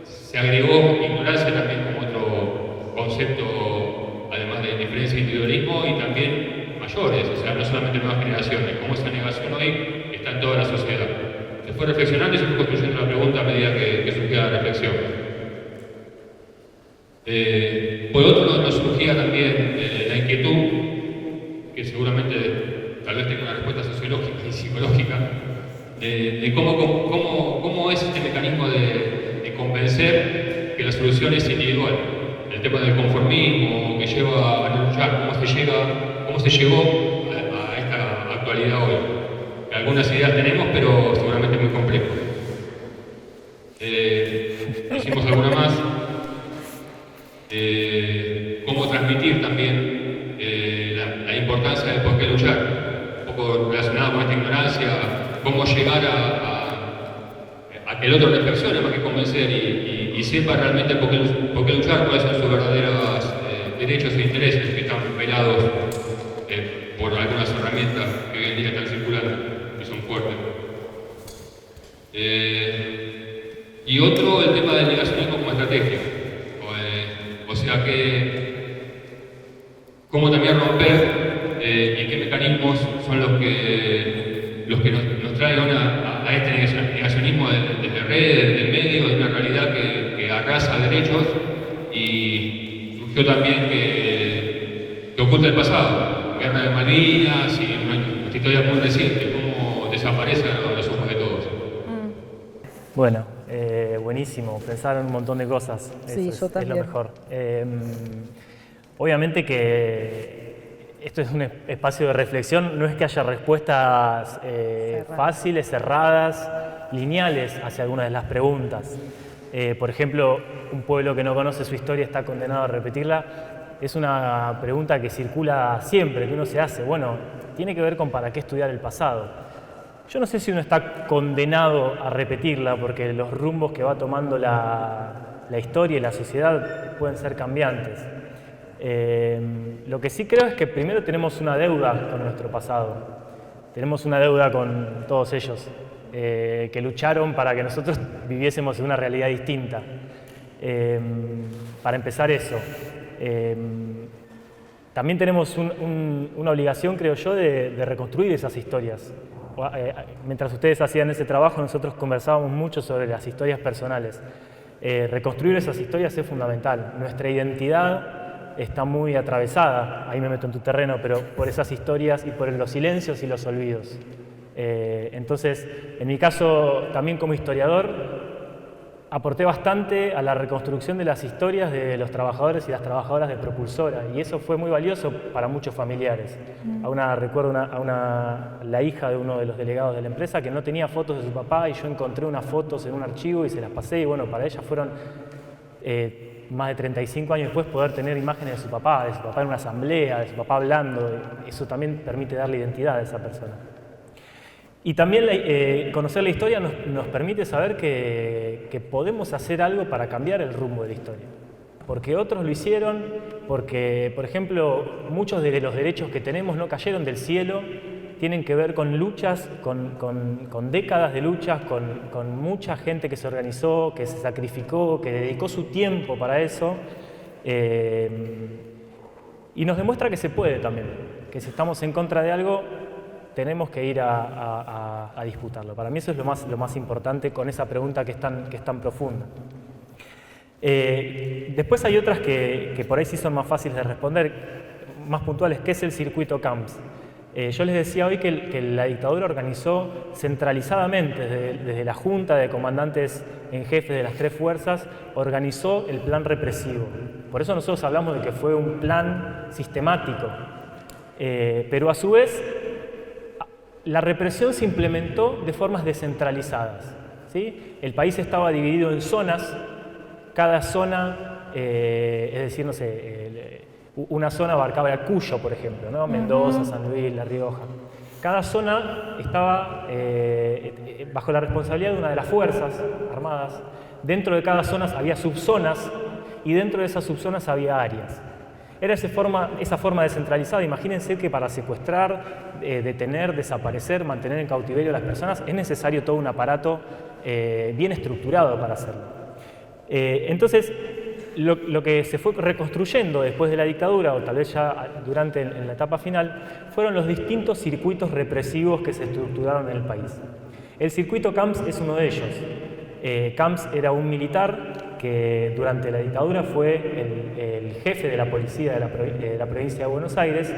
se agregó ignorancia también como otro concepto, además de indiferencia e individualismo, y también mayores, o sea, no solamente nuevas generaciones, como esa negación hoy está en toda la sociedad. Se fue reflexionando y se fue construyendo la pregunta a medida que surgía la reflexión. Por otro lado, nos surgía también la inquietud, que seguramente tal vez tenga una respuesta sociológica y psicológica, de cómo es este mecanismo de convencer que la solución es individual. El tema del conformismo que lleva a no luchar, cómo se llegó a esta actualidad hoy. Algunas ideas tenemos, pero seguramente muy complejo. Hicimos alguna más. Cómo transmitir también la importancia de por qué luchar, un poco relacionado con esta ignorancia, cómo llegar a que el otro reflexione más que convencer y sepa realmente por qué luchar, cuáles son sus verdaderos derechos e intereses que están velados por algunas herramientas que hoy en día están circulando y son fuertes. Y otro, el tema del negacionismo como estrategia. O sea cómo también romper y qué mecanismos son los que nos traen a este negacionismo desde redes, del medio, de una realidad que arrasa derechos, y surgió también que oculta el pasado, guerra de Malvinas y una historia muy reciente, cómo desaparece a los ojos de todos. Bueno, buenísimo, pensar en un montón de cosas, Sí, eso yo es lo también. mejor. Obviamente que esto es un espacio de reflexión, no es que haya respuestas fáciles, cerradas, lineales hacia algunas de las preguntas. Por ejemplo, un pueblo que no conoce su historia está condenado a repetirla. es una pregunta que circula siempre, que uno se hace. Bueno, tiene que ver con para qué estudiar el pasado. Yo no sé si uno está condenado a repetirla, porque los rumbos que va tomando la historia y la sociedad pueden ser cambiantes. Lo que sí creo es que primero tenemos una deuda con nuestro pasado. Tenemos una deuda con todos ellos, que lucharon para que nosotros viviésemos en una realidad distinta. Para empezar eso. También tenemos una obligación, creo yo, de reconstruir esas historias. Mientras ustedes hacían ese trabajo, nosotros conversábamos mucho sobre las historias personales. Reconstruir esas historias es fundamental. Nuestra identidad está muy atravesada, ahí me meto en tu terreno, pero por esas historias y por los silencios y los olvidos. Entonces, en mi caso, también como historiador, aporté bastante a la reconstrucción de las historias de los trabajadores y las trabajadoras de Propulsora, y eso fue muy valioso para muchos familiares. Recuerdo la hija de uno de los delegados de la empresa que no tenía fotos de su papá, y yo encontré unas fotos en un archivo y se las pasé, y bueno, para ella fueron más de 35 años después poder tener imágenes de su papá en una asamblea, de su papá hablando. Eso también permite darle identidad a esa persona. Y también conocer la historia nos permite saber que podemos hacer algo para cambiar el rumbo de la historia. Porque otros lo hicieron, porque, por ejemplo, muchos de los derechos que tenemos no cayeron del cielo, tienen que ver con luchas, con décadas de luchas, con mucha gente que se organizó, que se sacrificó, que dedicó su tiempo para eso. Y nos demuestra que se puede también, que si estamos en contra de algo, tenemos que ir a disputarlo. Para mí eso es lo más importante con esa pregunta que es tan profunda. Después hay otras que por ahí sí son más fáciles de responder, más puntuales. ¿Qué es el circuito CAMPS? Yo les decía hoy que la dictadura organizó centralizadamente, desde la Junta de Comandantes en Jefe de las tres fuerzas, organizó el plan represivo. Por eso nosotros hablamos de que fue un plan sistemático. Pero a su vez, la represión se implementó de formas descentralizadas, ¿sí? El país estaba dividido en zonas, cada zona, es decir, no sé, una zona abarcaba el Cuyo, por ejemplo, ¿no? Mendoza, San Luis, La Rioja. Cada zona estaba bajo la responsabilidad de una de las fuerzas armadas. Dentro de cada zona había subzonas y dentro de esas subzonas había áreas. Era esa forma descentralizada. Imagínense que para secuestrar, detener, desaparecer, mantener en cautiverio a las personas es necesario todo un aparato bien estructurado para hacerlo. Entonces, lo que se fue reconstruyendo después de la dictadura, o tal vez ya en la etapa final, fueron los distintos circuitos represivos que se estructuraron en el país. El circuito CAMPS es uno de ellos. CAMPS era un militar que durante la dictadura fue el jefe de la policía de la provincia de Buenos Aires,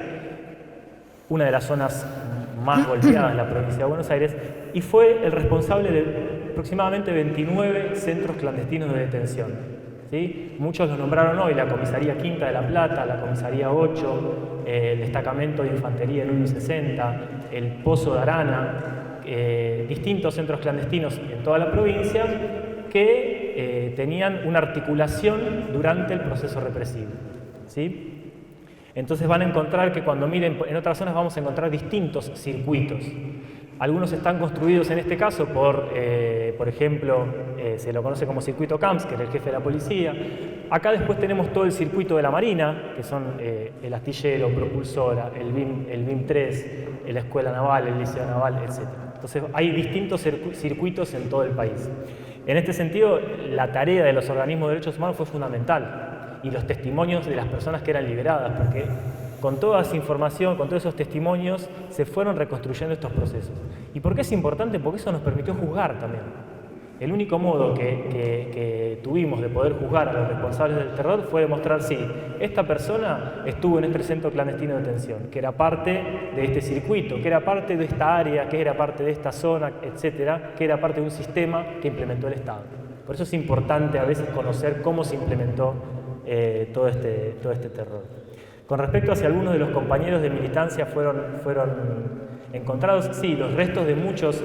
una de las zonas más golpeadas de la provincia de Buenos Aires, y fue el responsable de aproximadamente 29 centros clandestinos de detención. ¿Sí? Muchos los nombraron hoy: la Comisaría Quinta de La Plata, la Comisaría 8, el Destacamento de Infantería en 160, el Pozo de Arana, distintos centros clandestinos en toda la provincia que tenían una articulación durante el proceso represivo. ¿Sí? Entonces van a encontrar que cuando miren en otras zonas vamos a encontrar distintos circuitos. Algunos están construidos en este caso por ejemplo, se lo conoce como circuito CAMPS, que era el jefe de la policía. Acá después tenemos todo el circuito de la Marina, que son el astillero, Propulsora, el BIM 3, la Escuela Naval, el Liceo Naval, etc. Entonces hay distintos circuitos en todo el país. En este sentido, la tarea de los organismos de derechos humanos fue fundamental, y los testimonios de las personas que eran liberadas, porque con toda esa información, con todos esos testimonios, se fueron reconstruyendo estos procesos. ¿Y por qué es importante? Porque eso nos permitió juzgar también. El único modo que tuvimos de poder juzgar a los responsables del terror fue demostrar si esta persona estuvo en este centro clandestino de detención, que era parte de este circuito, que era parte de esta área, que era parte de esta zona, etcétera, que era parte de un sistema que implementó el Estado. Por eso es importante a veces conocer cómo se implementó todo este terror. Con respecto a si algunos de los compañeros de militancia fueron encontrados, sí, los restos de muchos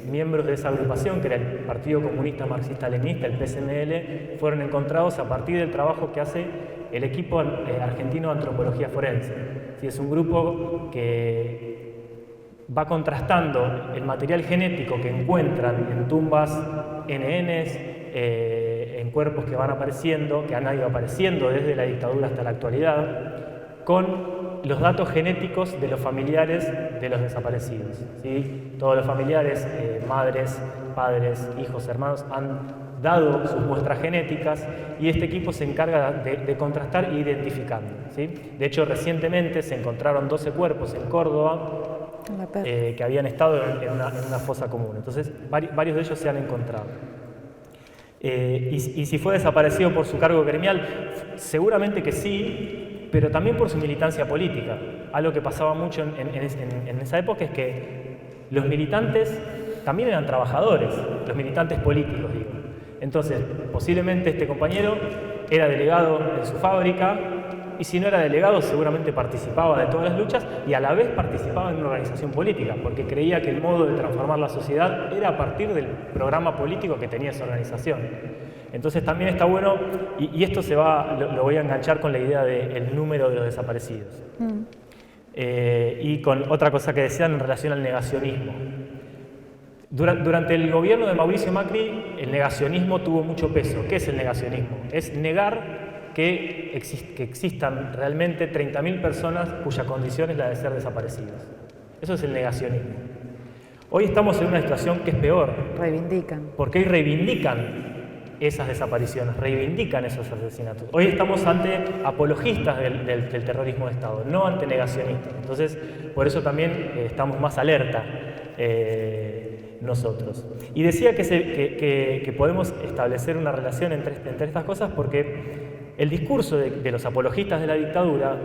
miembros de esa agrupación, que era el Partido Comunista Marxista-Leninista, el PSML, fueron encontrados a partir del trabajo que hace el equipo argentino de antropología forense. ¿Sí? Es un grupo que va contrastando el material genético que encuentran en tumbas NNs, en cuerpos que van apareciendo, que han ido apareciendo desde la dictadura hasta la actualidad, con los datos genéticos de los familiares de los desaparecidos. ¿Sí? Todos los familiares, madres, padres, hijos, hermanos, han dado sus muestras genéticas y este equipo se encarga de contrastar e identificando. ¿Sí? De hecho, recientemente se encontraron 12 cuerpos en Córdoba que habían estado en una fosa común. Entonces, varios de ellos se han encontrado. Y si fue desaparecido por su cargo gremial, seguramente que sí, pero también por su militancia política. Algo que pasaba mucho en esa época es que los militantes también eran trabajadores, los militantes políticos, digo. Entonces, posiblemente este compañero era delegado en su fábrica, y si no era delegado, seguramente participaba de todas las luchas y a la vez participaba en una organización política, porque creía que el modo de transformar la sociedad era a partir del programa político que tenía esa organización. Entonces también está bueno, y esto lo voy a enganchar con la idea del número de los desaparecidos. Y con otra cosa que decían en relación al negacionismo. Durante el gobierno de Mauricio Macri, el negacionismo tuvo mucho peso. ¿Qué es el negacionismo? Es negar que existan realmente 30.000 personas cuya condición es la de ser desaparecidos. Eso es el negacionismo. Hoy estamos en una situación que es peor. Reivindican. Porque hoy reivindican esas desapariciones, reivindican esos asesinatos. Hoy estamos ante apologistas del terrorismo de Estado, no ante negacionistas. Entonces, por eso también estamos más alerta nosotros. Y decía que podemos establecer una relación entre estas cosas porque el discurso de los apologistas de la dictadura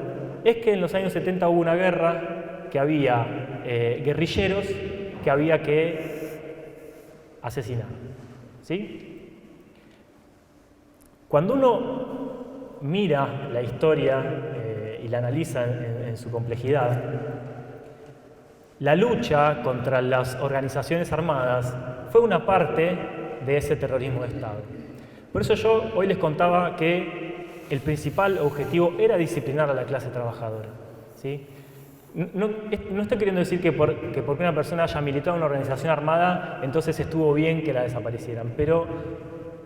es que en los años 70 hubo una guerra, que había guerrilleros que había que asesinar. ¿Sí? Cuando uno mira la historia y la analiza en su complejidad, la lucha contra las organizaciones armadas fue una parte de ese terrorismo de Estado. Por eso yo hoy les contaba que el principal objetivo era disciplinar a la clase trabajadora. ¿Sí? No estoy queriendo decir que porque una persona haya militado en una organización armada, entonces estuvo bien que la desaparecieran, pero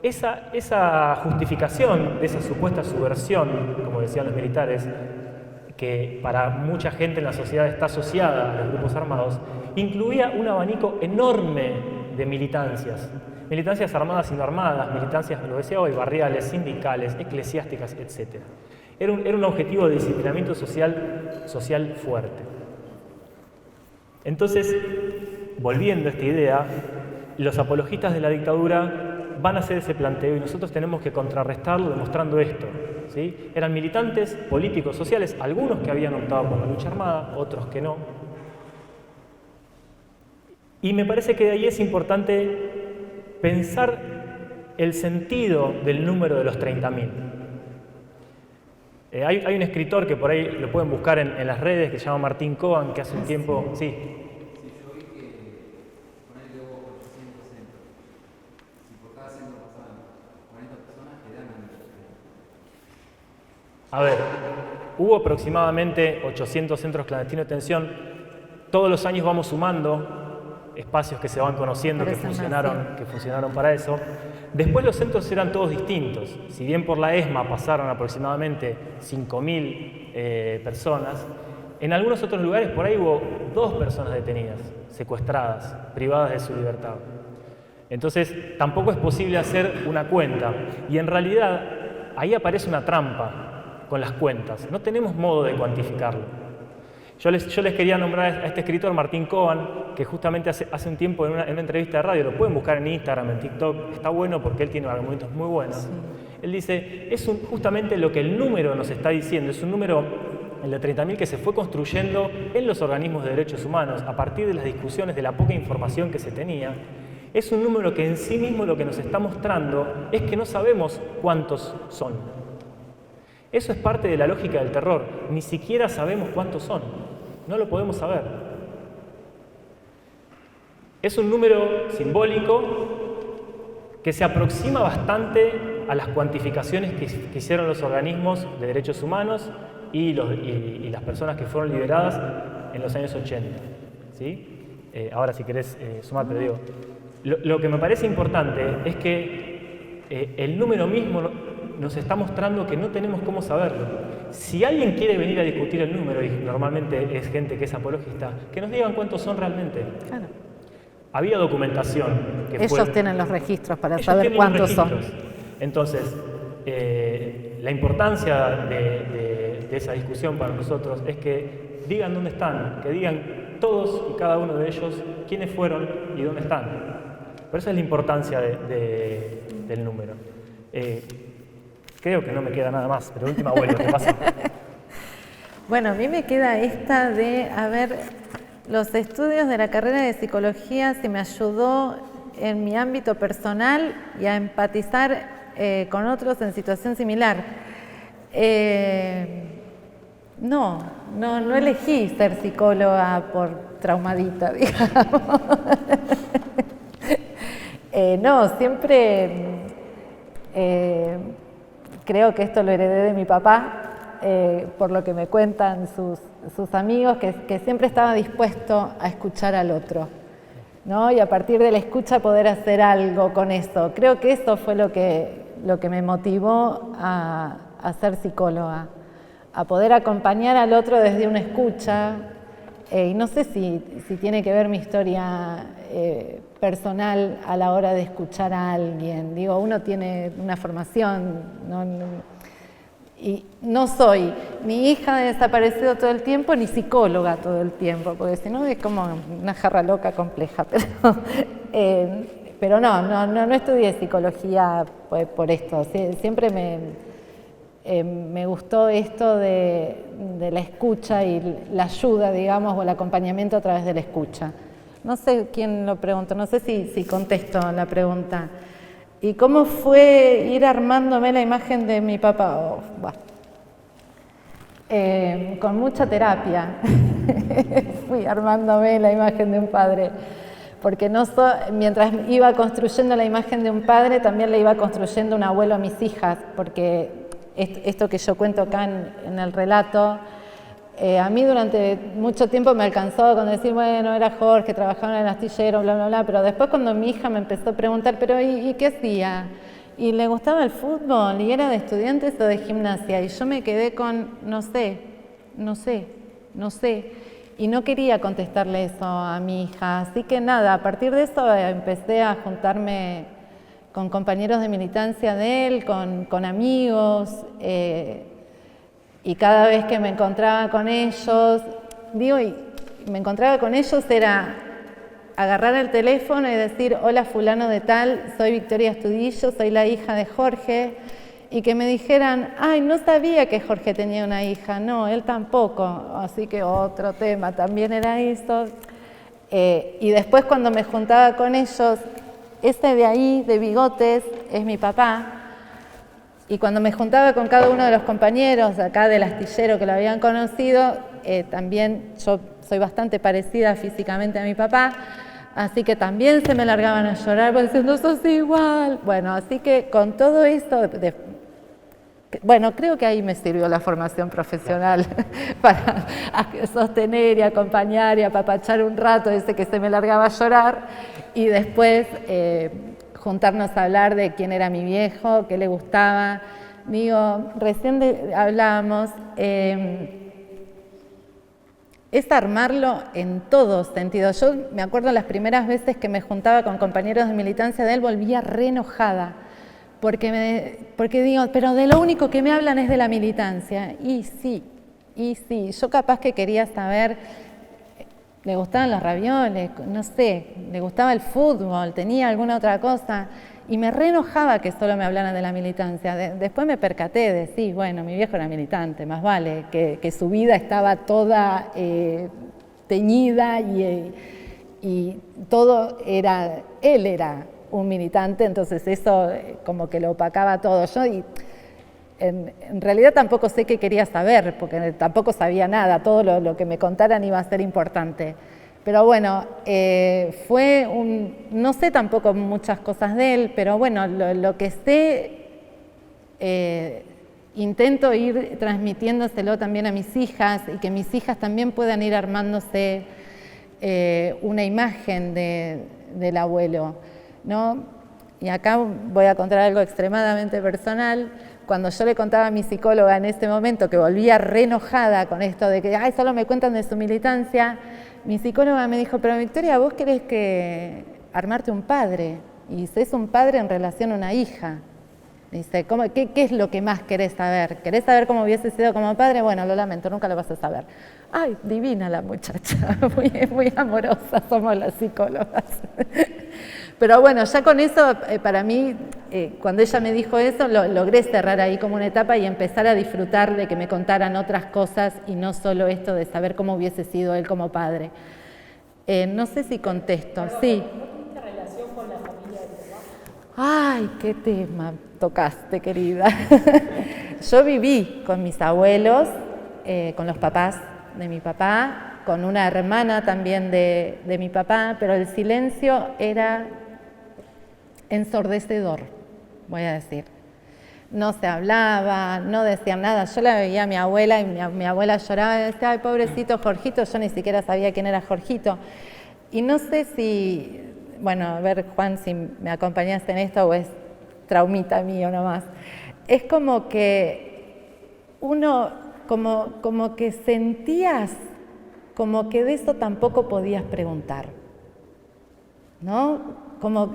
esa justificación de esa supuesta subversión, como decían los militares, que para mucha gente en la sociedad está asociada a los grupos armados, incluía un abanico enorme de militancias. Militancias armadas y no armadas, militancias, lo decía hoy, barriales, sindicales, eclesiásticas, etc. Era un objetivo de disciplinamiento social fuerte. Entonces, volviendo a esta idea, los apologistas de la dictadura van a hacer ese planteo y nosotros tenemos que contrarrestarlo demostrando esto. ¿Sí? Eran militantes políticos, sociales, algunos que habían optado por la lucha armada, otros que no. Y me parece que de ahí es importante pensar el sentido del número de los 30.000. Hay un escritor que por ahí lo pueden buscar en las redes, que se llama Martín Cohen, que hace un tiempo... Sí. Yo vi que ponerle hubo 800 centros. Si por cada centro pasaban 40 personas, quedan... A ver, hubo aproximadamente 800 centros clandestinos de detención. Todos los años vamos sumando espacios que se van conociendo, que funcionaron para eso. Después los centros eran todos distintos. Si bien por la ESMA pasaron aproximadamente 5.000 personas, en algunos otros lugares por ahí hubo 2 personas detenidas, secuestradas, privadas de su libertad. Entonces tampoco es posible hacer una cuenta. Y en realidad ahí aparece una trampa con las cuentas. No tenemos modo de cuantificarlo. Yo les quería nombrar a este escritor, Martín Cohen, que justamente hace un tiempo en una entrevista de radio, lo pueden buscar en Instagram, en TikTok, está bueno porque él tiene argumentos muy buenos. Sí. Él dice, justamente lo que el número nos está diciendo, es un número, el de 30.000, que se fue construyendo en los organismos de derechos humanos, a partir de las discusiones, de la poca información que se tenía. Es un número que en sí mismo lo que nos está mostrando es que no sabemos cuántos son. Eso es parte de la lógica del terror, ni siquiera sabemos cuántos son. No lo podemos saber. Es un número simbólico que se aproxima bastante a las cuantificaciones que hicieron los organismos de derechos humanos y las personas que fueron liberadas en los años 80. ¿Sí? Ahora si querés sumar, pero digo, lo que me parece importante es que el número mismo nos está mostrando que no tenemos cómo saberlo. Si alguien quiere venir a discutir el número, y normalmente es gente que es apologista, que nos digan cuántos son realmente. Claro. Había documentación. Ellos tienen los registros para saber cuántos son. Entonces, la importancia de esa discusión para nosotros es que digan dónde están, que digan todos y cada uno de ellos quiénes fueron y dónde están. Por eso es la importancia del número. Creo que no me queda nada más, pero de última vuelta, ¿qué pasa? Bueno, a mí me queda esta de, los estudios de la carrera de psicología, si me ayudó en mi ámbito personal y a empatizar con otros en situación similar. No elegí ser psicóloga por traumadita, digamos. No, siempre creo que esto lo heredé de mi papá, por lo que me cuentan sus amigos, que siempre estaba dispuesto a escuchar al otro, ¿no? Y a partir de la escucha poder hacer algo con eso. Creo que eso fue lo que me motivó a ser psicóloga, a poder acompañar al otro desde una escucha. Y no sé si tiene que ver mi historia personal a la hora de escuchar a alguien. Digo, uno tiene una formación, y no soy ni hija de desaparecido todo el tiempo, ni psicóloga todo el tiempo, porque si no es como una jarra loca compleja. Pero no estudié psicología por esto. Siempre me gustó esto de la escucha y la ayuda, digamos, o el acompañamiento a través de la escucha. No sé quién lo preguntó, no sé si contesto la pregunta. ¿Y cómo fue ir armándome la imagen de mi papá? Con mucha terapia. Fui armándome la imagen de un padre. Porque mientras iba construyendo la imagen de un padre, también le iba construyendo un abuelo a mis hijas, porque esto que yo cuento acá en el relato, a mí durante mucho tiempo me alcanzó con decir, bueno, era Jorge, trabajaba en el astillero, bla, bla, bla, pero después cuando mi hija me empezó a preguntar, pero ¿y qué hacía? Y le gustaba el fútbol, y era de estudiantes o de gimnasia, y yo me quedé con no sé, y no quería contestarle eso a mi hija, así que nada, a partir de eso empecé a juntarme con compañeros de militancia de él, con amigos, y cada vez que me encontraba con ellos, era agarrar el teléfono y decir, hola fulano de tal, soy Victoria Astudillo, soy la hija de Jorge, y que me dijeran, ay, no sabía que Jorge tenía una hija, no, él tampoco, así que otro tema también era eso. Y después cuando me juntaba con ellos, ese de ahí, de bigotes, es mi papá. Y cuando me juntaba con cada uno de los compañeros acá del astillero que lo habían conocido, también yo soy bastante parecida físicamente a mi papá, así que también se me largaban a llorar diciendo, sos igual. Bueno, así que con todo esto, bueno, creo que ahí me sirvió la formación profesional para sostener y acompañar y apapachar un rato ese que se me largaba a llorar, y después juntarnos a hablar de quién era mi viejo, qué le gustaba. Digo, recién hablábamos, es armarlo en todos sentidos. Yo me acuerdo las primeras veces que me juntaba con compañeros de militancia de él, volvía re enojada, porque digo, pero de lo único que me hablan es de la militancia. Y sí, yo capaz que quería saber, le gustaban los ravioles, no sé, le gustaba el fútbol, tenía alguna otra cosa, y me re enojaba que solo me hablaran de la militancia. Después me percaté de, sí, bueno, mi viejo era militante, más vale, que su vida estaba toda teñida y todo él era un militante, entonces eso como que lo opacaba todo. Yo en realidad tampoco sé qué quería saber, porque tampoco sabía nada, todo lo que me contaran iba a ser importante. Pero bueno, fue no sé tampoco muchas cosas de él, pero bueno, lo que sé, intento ir transmitiéndoselo también a mis hijas y que mis hijas también puedan ir armándose una imagen del abuelo, ¿no? Y acá voy a contar algo extremadamente personal. Cuando yo le contaba a mi psicóloga en este momento que volvía re enojada con esto de que ay, solo me cuentan de su militancia, mi psicóloga me dijo, pero Victoria, vos querés armarte un padre y sos un padre en relación a una hija. Dice, ¿qué es lo que más querés saber? ¿Querés saber cómo hubiese sido como padre? Bueno, lo lamento, nunca lo vas a saber. Ay, divina la muchacha, muy amorosa somos las psicólogas. Pero bueno, ya con eso, para mí, cuando ella me dijo eso, logré cerrar ahí como una etapa y empezar a disfrutar de que me contaran otras cosas y no solo esto de saber cómo hubiese sido él como padre. No sé si contesto, sí. ¿No tuviste relación con la familia de tu papá? Ay, qué tema tocaste, querida. Yo viví con mis abuelos, con los papás de mi papá, con una hermana también de mi papá, pero el silencio era ensordecedor, voy a decir. No se hablaba, no decían nada. Yo la veía a mi abuela y mi abuela lloraba y decía, ay, pobrecito Jorgito, yo ni siquiera sabía quién era Jorgito. Y no sé si, bueno, a ver Juan, si me acompañaste en esto o es traumita mío nomás. Es como que uno, como que sentías como que de eso tampoco podías preguntar, ¿no? Como,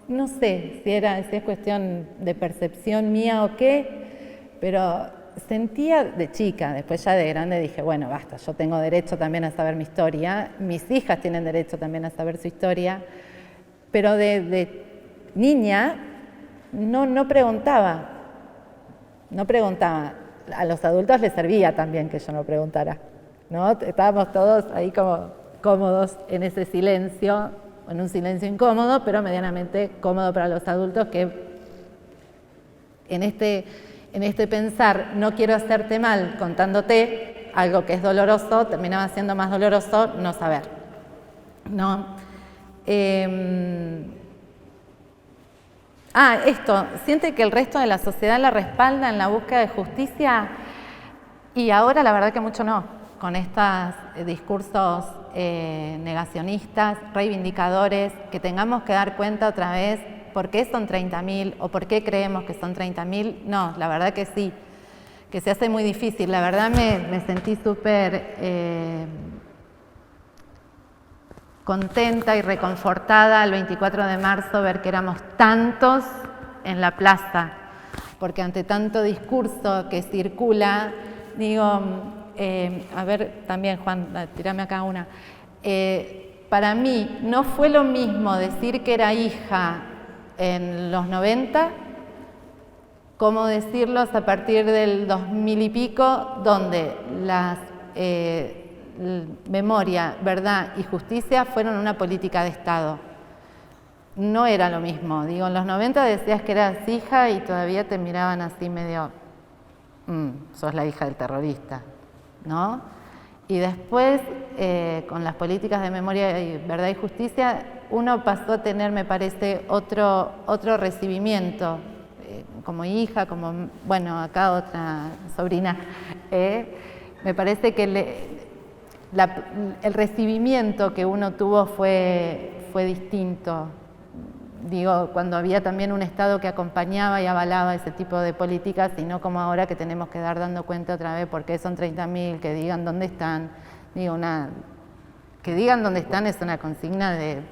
no sé si es cuestión de percepción mía o qué, pero sentía de chica, después ya de grande dije, bueno, basta, yo tengo derecho también a saber mi historia, mis hijas tienen derecho también a saber su historia, pero de niña no preguntaba, a los adultos les servía también que yo no preguntara, ¿no? Estábamos todos ahí como cómodos en ese silencio, en un silencio incómodo, pero medianamente cómodo para los adultos que en este pensar, no quiero hacerte mal contándote algo que es doloroso, terminaba siendo más doloroso no saber, ¿no? Esto, siente que el resto de la sociedad la respalda en la búsqueda de justicia y ahora la verdad que mucho no, con estos discursos negacionistas, reivindicadores, que tengamos que dar cuenta otra vez por qué son 30.000 o por qué creemos que son 30.000, no, la verdad que sí, que se hace muy difícil. La verdad me sentí súper contenta y reconfortada el 24 de marzo ver que éramos tantos en la plaza, porque ante tanto discurso que circula, digo, a ver también Juan, tirame acá una, para mí no fue lo mismo decir que era hija en los 90 como decirlos a partir del 2000 y pico, donde las memoria, verdad y justicia fueron una política de Estado. No era lo mismo. Digo, en los 90 decías que eras hija y todavía te miraban así medio, sos la hija del terrorista, ¿no? Y después, con las políticas de memoria y verdad y justicia, uno pasó a tener, me parece, otro recibimiento, como hija, como, bueno, acá otra sobrina. Me parece que el recibimiento que uno tuvo fue distinto. Digo, cuando había también un Estado que acompañaba y avalaba ese tipo de políticas, y no como ahora que tenemos que dando cuenta otra vez por qué son 30.000, que digan dónde están. Digo, que digan dónde están es una consigna del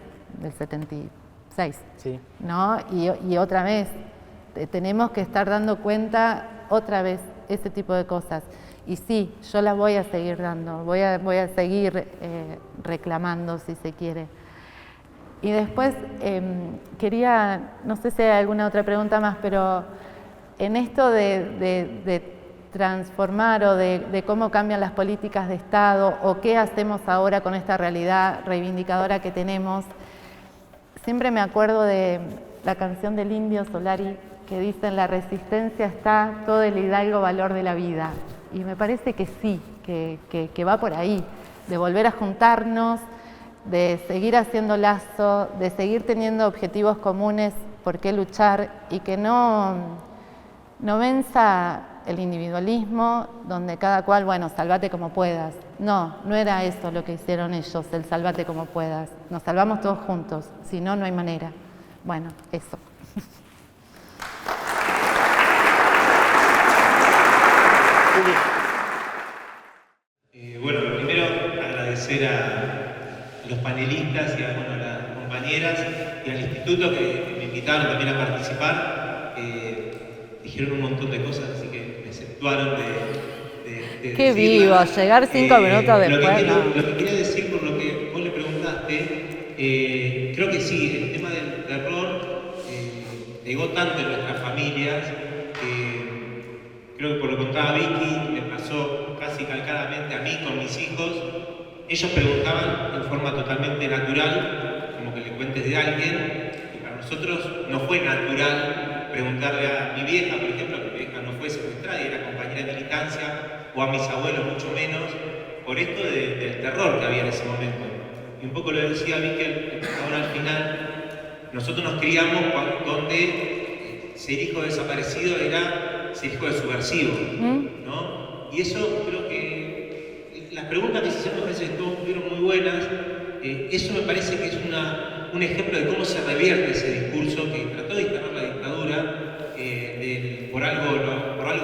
76, sí. ¿no? Y otra vez, tenemos que estar dando cuenta otra vez ese tipo de cosas. Y sí, yo las voy a seguir dando, voy a seguir reclamando si se quiere. Y después quería, no sé si hay alguna otra pregunta más, pero en esto de transformar o de cómo cambian las políticas de Estado o qué hacemos ahora con esta realidad reivindicadora que tenemos, siempre me acuerdo de la canción del Indio Solari que dice: en la resistencia está todo el hidalgo valor de la vida. Y me parece que sí, que va por ahí, de volver a juntarnos, de seguir haciendo lazo, de seguir teniendo objetivos comunes por qué luchar y que no venza el individualismo donde cada cual, bueno, salvate como puedas. No, no era eso lo que hicieron ellos, el salvate como puedas. Nos salvamos todos juntos, si no, no hay manera. Bueno, eso. Bueno, primero agradecer a los panelistas y a las compañeras y al instituto que me invitaron también a participar. Dijeron un montón de cosas, así que me exceptuaron de Qué decirlas. vivo, llegar 5 minutos después. Lo que quería decir por lo que vos le preguntaste, creo que sí, el tema del terror llegó tanto en nuestras familias que creo que por lo que contaba Vicky, me pasó casi calcadamente a mí con mis hijos. Ellos preguntaban en forma totalmente natural, como que le cuentes de alguien, y para nosotros no fue natural preguntarle a mi vieja, por ejemplo, que mi vieja no fue secuestrada y era compañera de militancia, o a mis abuelos mucho menos, por esto del terror que había en ese momento. Y un poco lo decía Vicky ahora al final, nosotros nos criamos donde ser hijo desaparecido era ser hijo de subversivo, ¿no? Y eso creo que las preguntas que se hicieron a veces estuvieron muy buenas. Eso me parece que es un ejemplo de cómo se revierte ese discurso que trató de instalar la dictadura por algo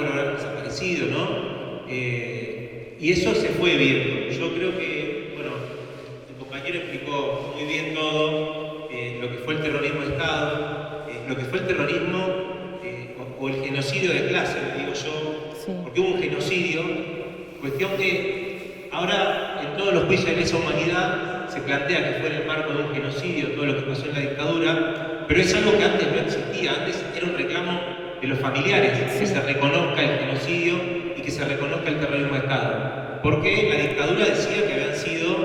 lo habrán desaparecido, ¿no? Y eso se fue viendo. Yo creo que, bueno, el compañero explicó muy bien todo, lo que fue el terrorismo de Estado, lo que fue el terrorismo o el genocidio de clase, digo yo, sí. Porque hubo un genocidio, cuestión que ahora en todos los juicios de lesa humanidad se plantea que fue en el marco de un genocidio todo lo que pasó en la dictadura, pero es algo que antes no existía, antes era un reclamo de los familiares, sí. Que se reconozca el genocidio y que se reconozca el terrorismo de Estado, porque la dictadura decía que habían sido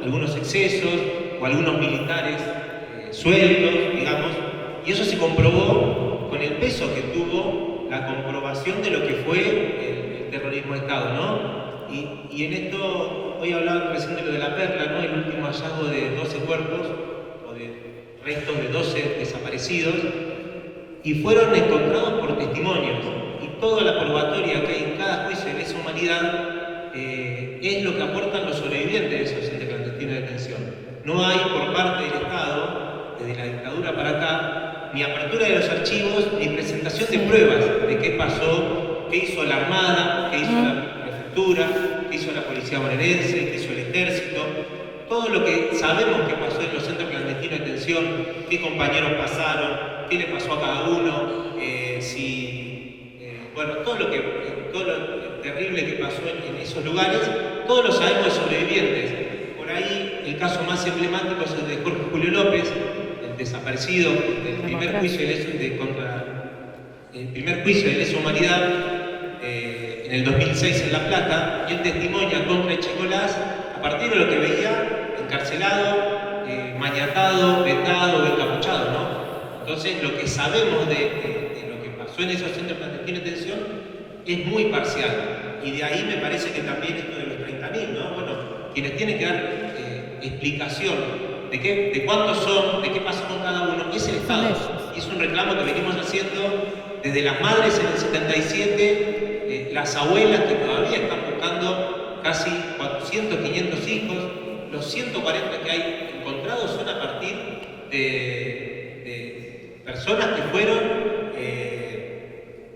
algunos excesos o algunos militares sueltos, digamos, y eso se comprobó con el peso que tuvo la comprobación de lo que fue el terrorismo de Estado, ¿no? Y en esto, hoy hablaba recién de lo de la Perla, ¿no? El último hallazgo de 12 cuerpos, o de restos de 12 desaparecidos, y fueron encontrados por testimonios. Y toda la probatoria que hay en cada juicio de lesa humanidad es lo que aportan los sobrevivientes de esos centros clandestinos de detención. No hay por parte del Estado, desde la dictadura para acá, ni apertura de los archivos, ni presentación de pruebas de qué pasó, qué hizo la Armada, qué hizo la Prefectura, qué hizo la Policía Bonaerense, qué hizo el Ejército. Todo lo que sabemos que pasó en los centros clandestinos de detención, qué compañeros pasaron, qué le pasó a cada uno, bueno, todo lo terrible que pasó en esos lugares, todos lo sabemos de sobrevivientes. Por ahí el caso más emblemático es el de Jorge Julio López, el desaparecido del primer juicio de lesa humanidad en el 2006 en La Plata, y él testimonia contra Echecolás a partir de lo que veía encarcelado, maniatado, vetado, encapuchado, ¿no? Entonces lo que sabemos de lo que pasó en esos centros clandestinos de detención es muy parcial, y de ahí me parece que también esto de los 30.000, ¿no? Bueno, quienes tienen que dar explicación de cuántos son, de qué pasó con cada uno, es el Estado. Y es un reclamo que venimos haciendo desde las madres en el 77, las abuelas que todavía están buscando casi 400, 500 hijos. Los 140 que hay encontrados son a partir de personas que fueron,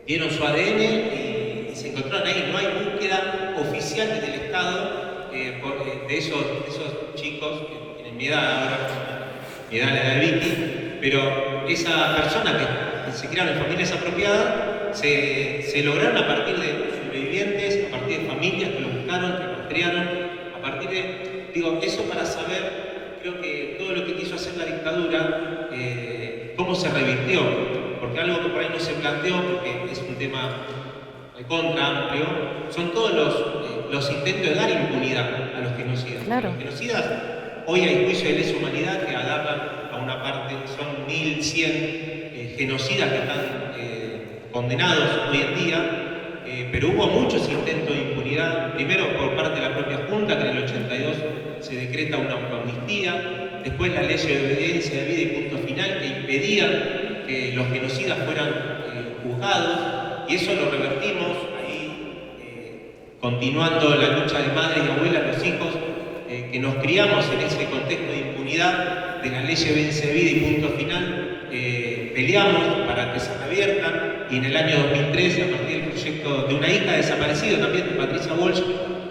dieron su ADN y se encontraron ahí. No hay búsqueda oficial desde el Estado de esos chicos que tienen mi edad ahora, mi edad, la edad de Vicky, pero esa persona que se criaron en familias apropiadas se lograron a partir de sobrevivientes, a partir de familias que lo buscaron, que rastrearon, a partir de, digo, eso para saber, creo que todo lo que quiso hacer la dictadura, cómo se revirtió, porque algo que por ahí no se planteó, porque es un tema recontra amplio, son todos los intentos de dar impunidad a los genocidas. Claro. Los genocidas, hoy hay juicios de lesa humanidad que agarran a una parte, son 1.100 genocidas que están condenados hoy en día, pero hubo muchos intentos de impunidad, primero por parte de la propia Junta, que en el 82 se decreta una amnistía, después la ley de obediencia de vida y punto final, que impedían que los genocidas fueran juzgados, y eso lo revertimos ahí, continuando la lucha de madres y abuelas, los hijos, que nos criamos en ese contexto de impunidad de la ley de obediencia de vida y punto final, peleamos para que se reviertan, y en el año 2013, a partir del proyecto de una hija desaparecida también, de Patricia Walsh,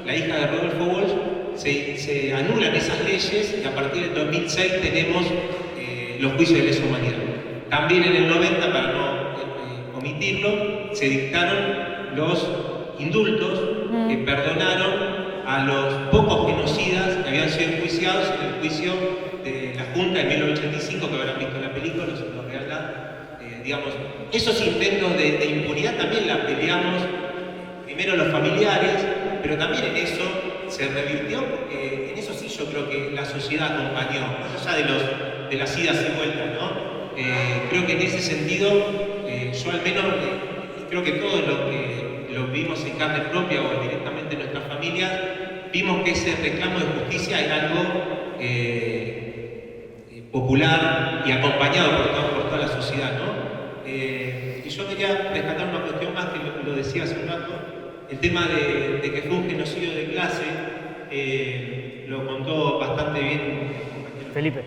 la hija de Rodolfo Walsh, se anulan esas leyes, y a partir del 2006 tenemos los juicios de lesa humanidad. También en el 90, para no omitirlo, se dictaron los indultos que perdonaron a los pocos genocidas que habían sido enjuiciados en el juicio de la Junta de 1985, que habrán visto en la película, los digamos, esos intentos de impunidad también la peleamos, primero los familiares, pero también en eso se revirtió, porque en eso sí yo creo que la sociedad acompañó, más allá de las idas y vueltas, ¿no? Creo que en ese sentido, yo al menos creo que todos los que lo vimos en carne propia o directamente en nuestras familias, vimos que ese reclamo de justicia era algo popular y acompañado por toda la sociedad, ¿no? Y yo quería rescatar una cuestión más que lo decía hace un rato, el tema de que fue un genocidio de clase, lo contó bastante bien Felipe.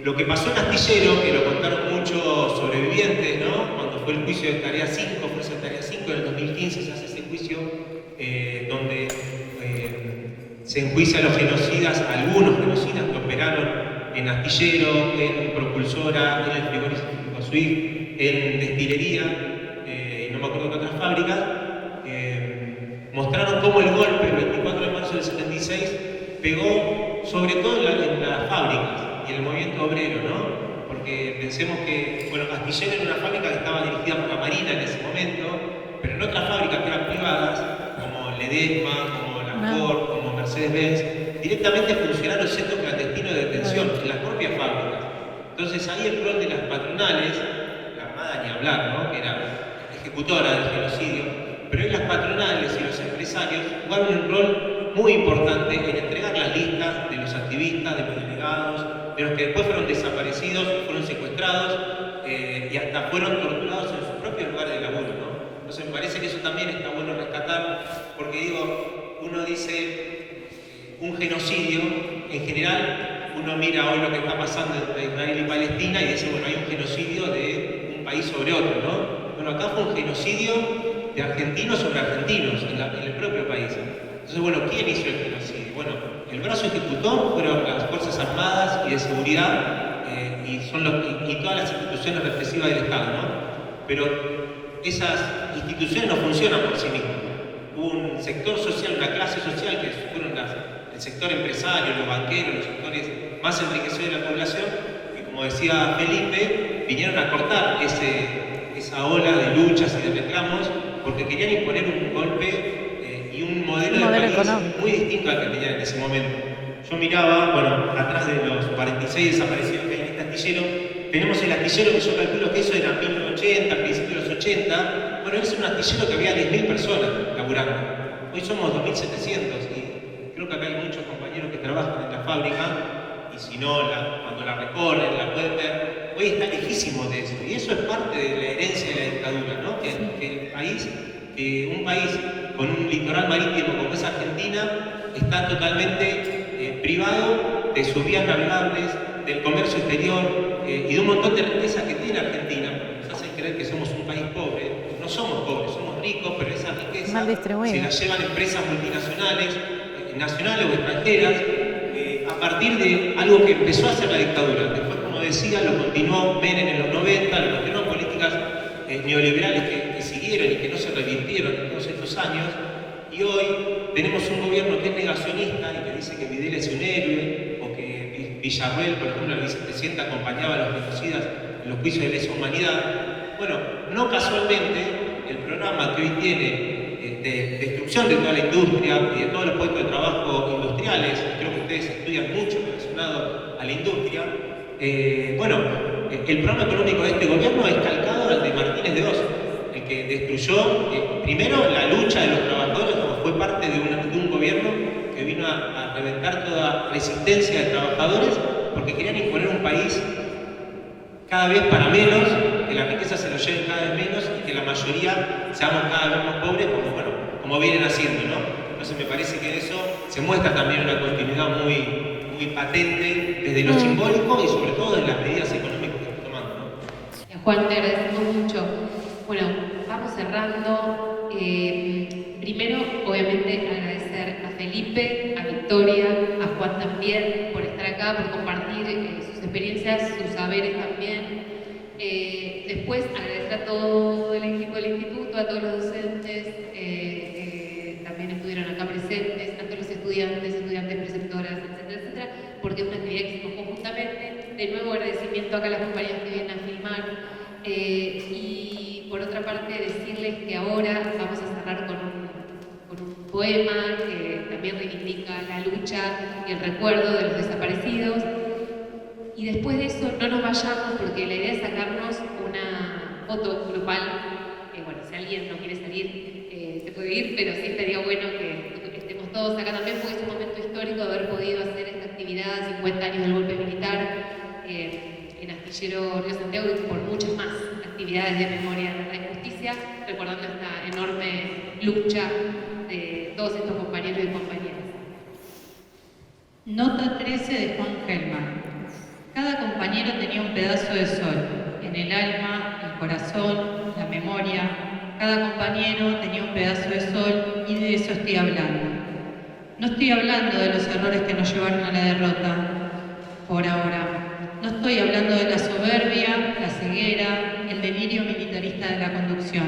Lo que pasó en Astillero, que lo contaron muchos sobrevivientes, ¿no? Cuando fue el juicio de Tarea 5, fuerza de Tarea 5, en el 2015 se hace ese juicio donde se enjuicia a los genocidas, algunos genocidas que operaron en Astillero, en Propulsora, en el frigorífico Swift, en destilería, no me acuerdo qué otras fábricas, mostraron cómo el golpe el 24 de marzo del 76 pegó sobre todo en las fábricas y en el movimiento obrero, ¿no? Porque pensemos que, bueno, Astillero era una fábrica que estaba dirigida por la Marina en ese momento, pero en otras fábricas que eran privadas, como Ledesma, como la Ford, como Mercedes-Benz, directamente funcionaron centros clandestinos de detención en las propias fábricas. Entonces ahí el rol de las patronales, la Armada ni hablar, ¿no? Que era ejecutora del genocidio, pero ahí las patronales y los empresarios jugaron un rol muy importante en entregar las listas de los activistas, de los delegados, de los que después fueron desaparecidos, fueron secuestrados y hasta fueron torturados en sus propios lugares de laburo, ¿no? Entonces me parece que eso también está bueno rescatar, porque digo, uno dice un genocidio, en general uno mira hoy lo que está pasando entre Israel y Palestina y dice, bueno, hay un genocidio de un país sobre otro, ¿no? Bueno, acá fue un genocidio de argentinos sobre argentinos en el propio país. Entonces, bueno, ¿quién hizo el genocidio? Bueno, el brazo ejecutor fueron las Fuerzas Armadas y de Seguridad y todas las instituciones represivas del Estado, ¿no? Pero esas instituciones no funcionan por sí mismas. Hubo un sector social, una clase social que fueron el sector empresario, los banqueros, los sectores más enriquecidos de la población, que como decía Felipe, vinieron a cortar esa ola de luchas y de reclamos porque querían imponer un golpe y un modelo de país económico muy distinto al que tenían en ese momento. Yo miraba, bueno, atrás de los 46 desaparecidos que hay en este astillero, tenemos el astillero que yo calculo que eso era 1980, principios de los 80. Bueno, ese es un astillero que había 10.000 personas laburando. Hoy somos 2.700 y creo que acá hay muchos compañeros que trabajan en la fábrica y si no, cuando la recorren, la pueden ver, hoy está lejísimo de eso. Y eso es parte de la herencia de la dictadura, ¿no? Que un país con un litoral marítimo como es Argentina está totalmente privado de sus vías navegables, del comercio exterior y de un montón de riquezas que tiene Argentina. Nos hacen creer que somos un país pobre. No somos pobres, somos ricos, pero esa riqueza se la llevan empresas multinacionales, nacionales o extranjeras, a partir de algo que empezó a hacer la dictadura. Después, como decía, lo continuó Menem en los 90, lo continuó políticas neoliberales que siguieron y que no se revirtieron en todos estos años. Y hoy tenemos un gobierno que es negacionista y que dice que Videla es un héroe, o que Villarruel, por ejemplo, la vicepresidenta, acompañaba a los genocidas en los juicios de lesa humanidad. Bueno, no casualmente, el programa que hoy tiene de destrucción de toda la industria y de todos los puestos de trabajo industriales, creo que ustedes estudian mucho relacionado a la industria, el programa económico de este gobierno es calcado al de Martínez de Oz, el que destruyó, primero, la lucha de los trabajadores, como fue parte de un gobierno que vino a reventar toda resistencia de trabajadores porque querían imponer un país cada vez para menos, que la riqueza se lo lleven cada vez menos y que la mayoría seamos cada vez más pobres, como vienen haciendo, ¿no? Entonces me parece que eso se muestra también una continuidad muy patente desde lo simbólico y sobre todo de las medidas económicas que estamos tomando, ¿no? Juan, te agradecemos mucho. Bueno, vamos cerrando. Primero, obviamente, agradecer a Felipe, a Victoria, a Juan también por estar acá, por compartir sus experiencias, sus saberes también. Después, agradecer a todo el equipo del instituto, a todos los docentes que también estuvieron acá presentes, a todos los estudiantes, preceptoras, etcétera, etcétera, porque es una actividad que hicimos conjuntamente. De nuevo, agradecimiento acá a las compañeras que vienen a filmar. Y por otra parte, decirles que ahora vamos a cerrar con un poema que también reivindica la lucha y el recuerdo de los desaparecidos. Y después de eso no nos vayamos porque la idea es sacarnos una foto grupal. Bueno, si alguien no quiere salir, se puede ir, pero sí estaría bueno que estemos todos acá también porque es un momento histórico haber podido hacer esta actividad, 50 años del golpe militar, en Astillero Río Santiago y por muchas más actividades de memoria, verdad y justicia, recordando esta enorme lucha de todos estos compañeros y compañeras. Nota 13 de Juan Gelman. Cada compañero tenía un pedazo de sol, en el alma, el corazón, la memoria. Cada compañero tenía un pedazo de sol y de eso estoy hablando. No estoy hablando de los errores que nos llevaron a la derrota, por ahora. No estoy hablando de la soberbia, la ceguera, el delirio militarista de la conducción.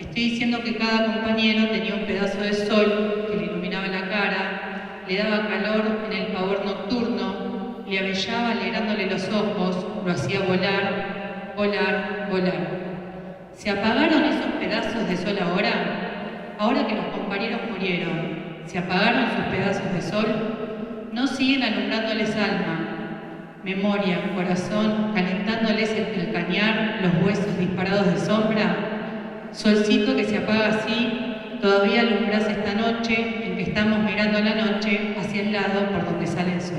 Estoy diciendo que cada compañero tenía un pedazo de sol que le iluminaba la cara, le daba calor en el pavor nocturno, le avellaba alegrándole los ojos, lo hacía volar, volar, volar. ¿Se apagaron esos pedazos de sol ahora? Ahora que los compañeros murieron, ¿se apagaron sus pedazos de sol? ¿No siguen alumbrándoles alma, memoria, corazón, calentándoles el cañar, los huesos disparados de sombra? Solcito que se apaga así, todavía alumbras esta noche en que estamos mirando la noche hacia el lado por donde sale el sol.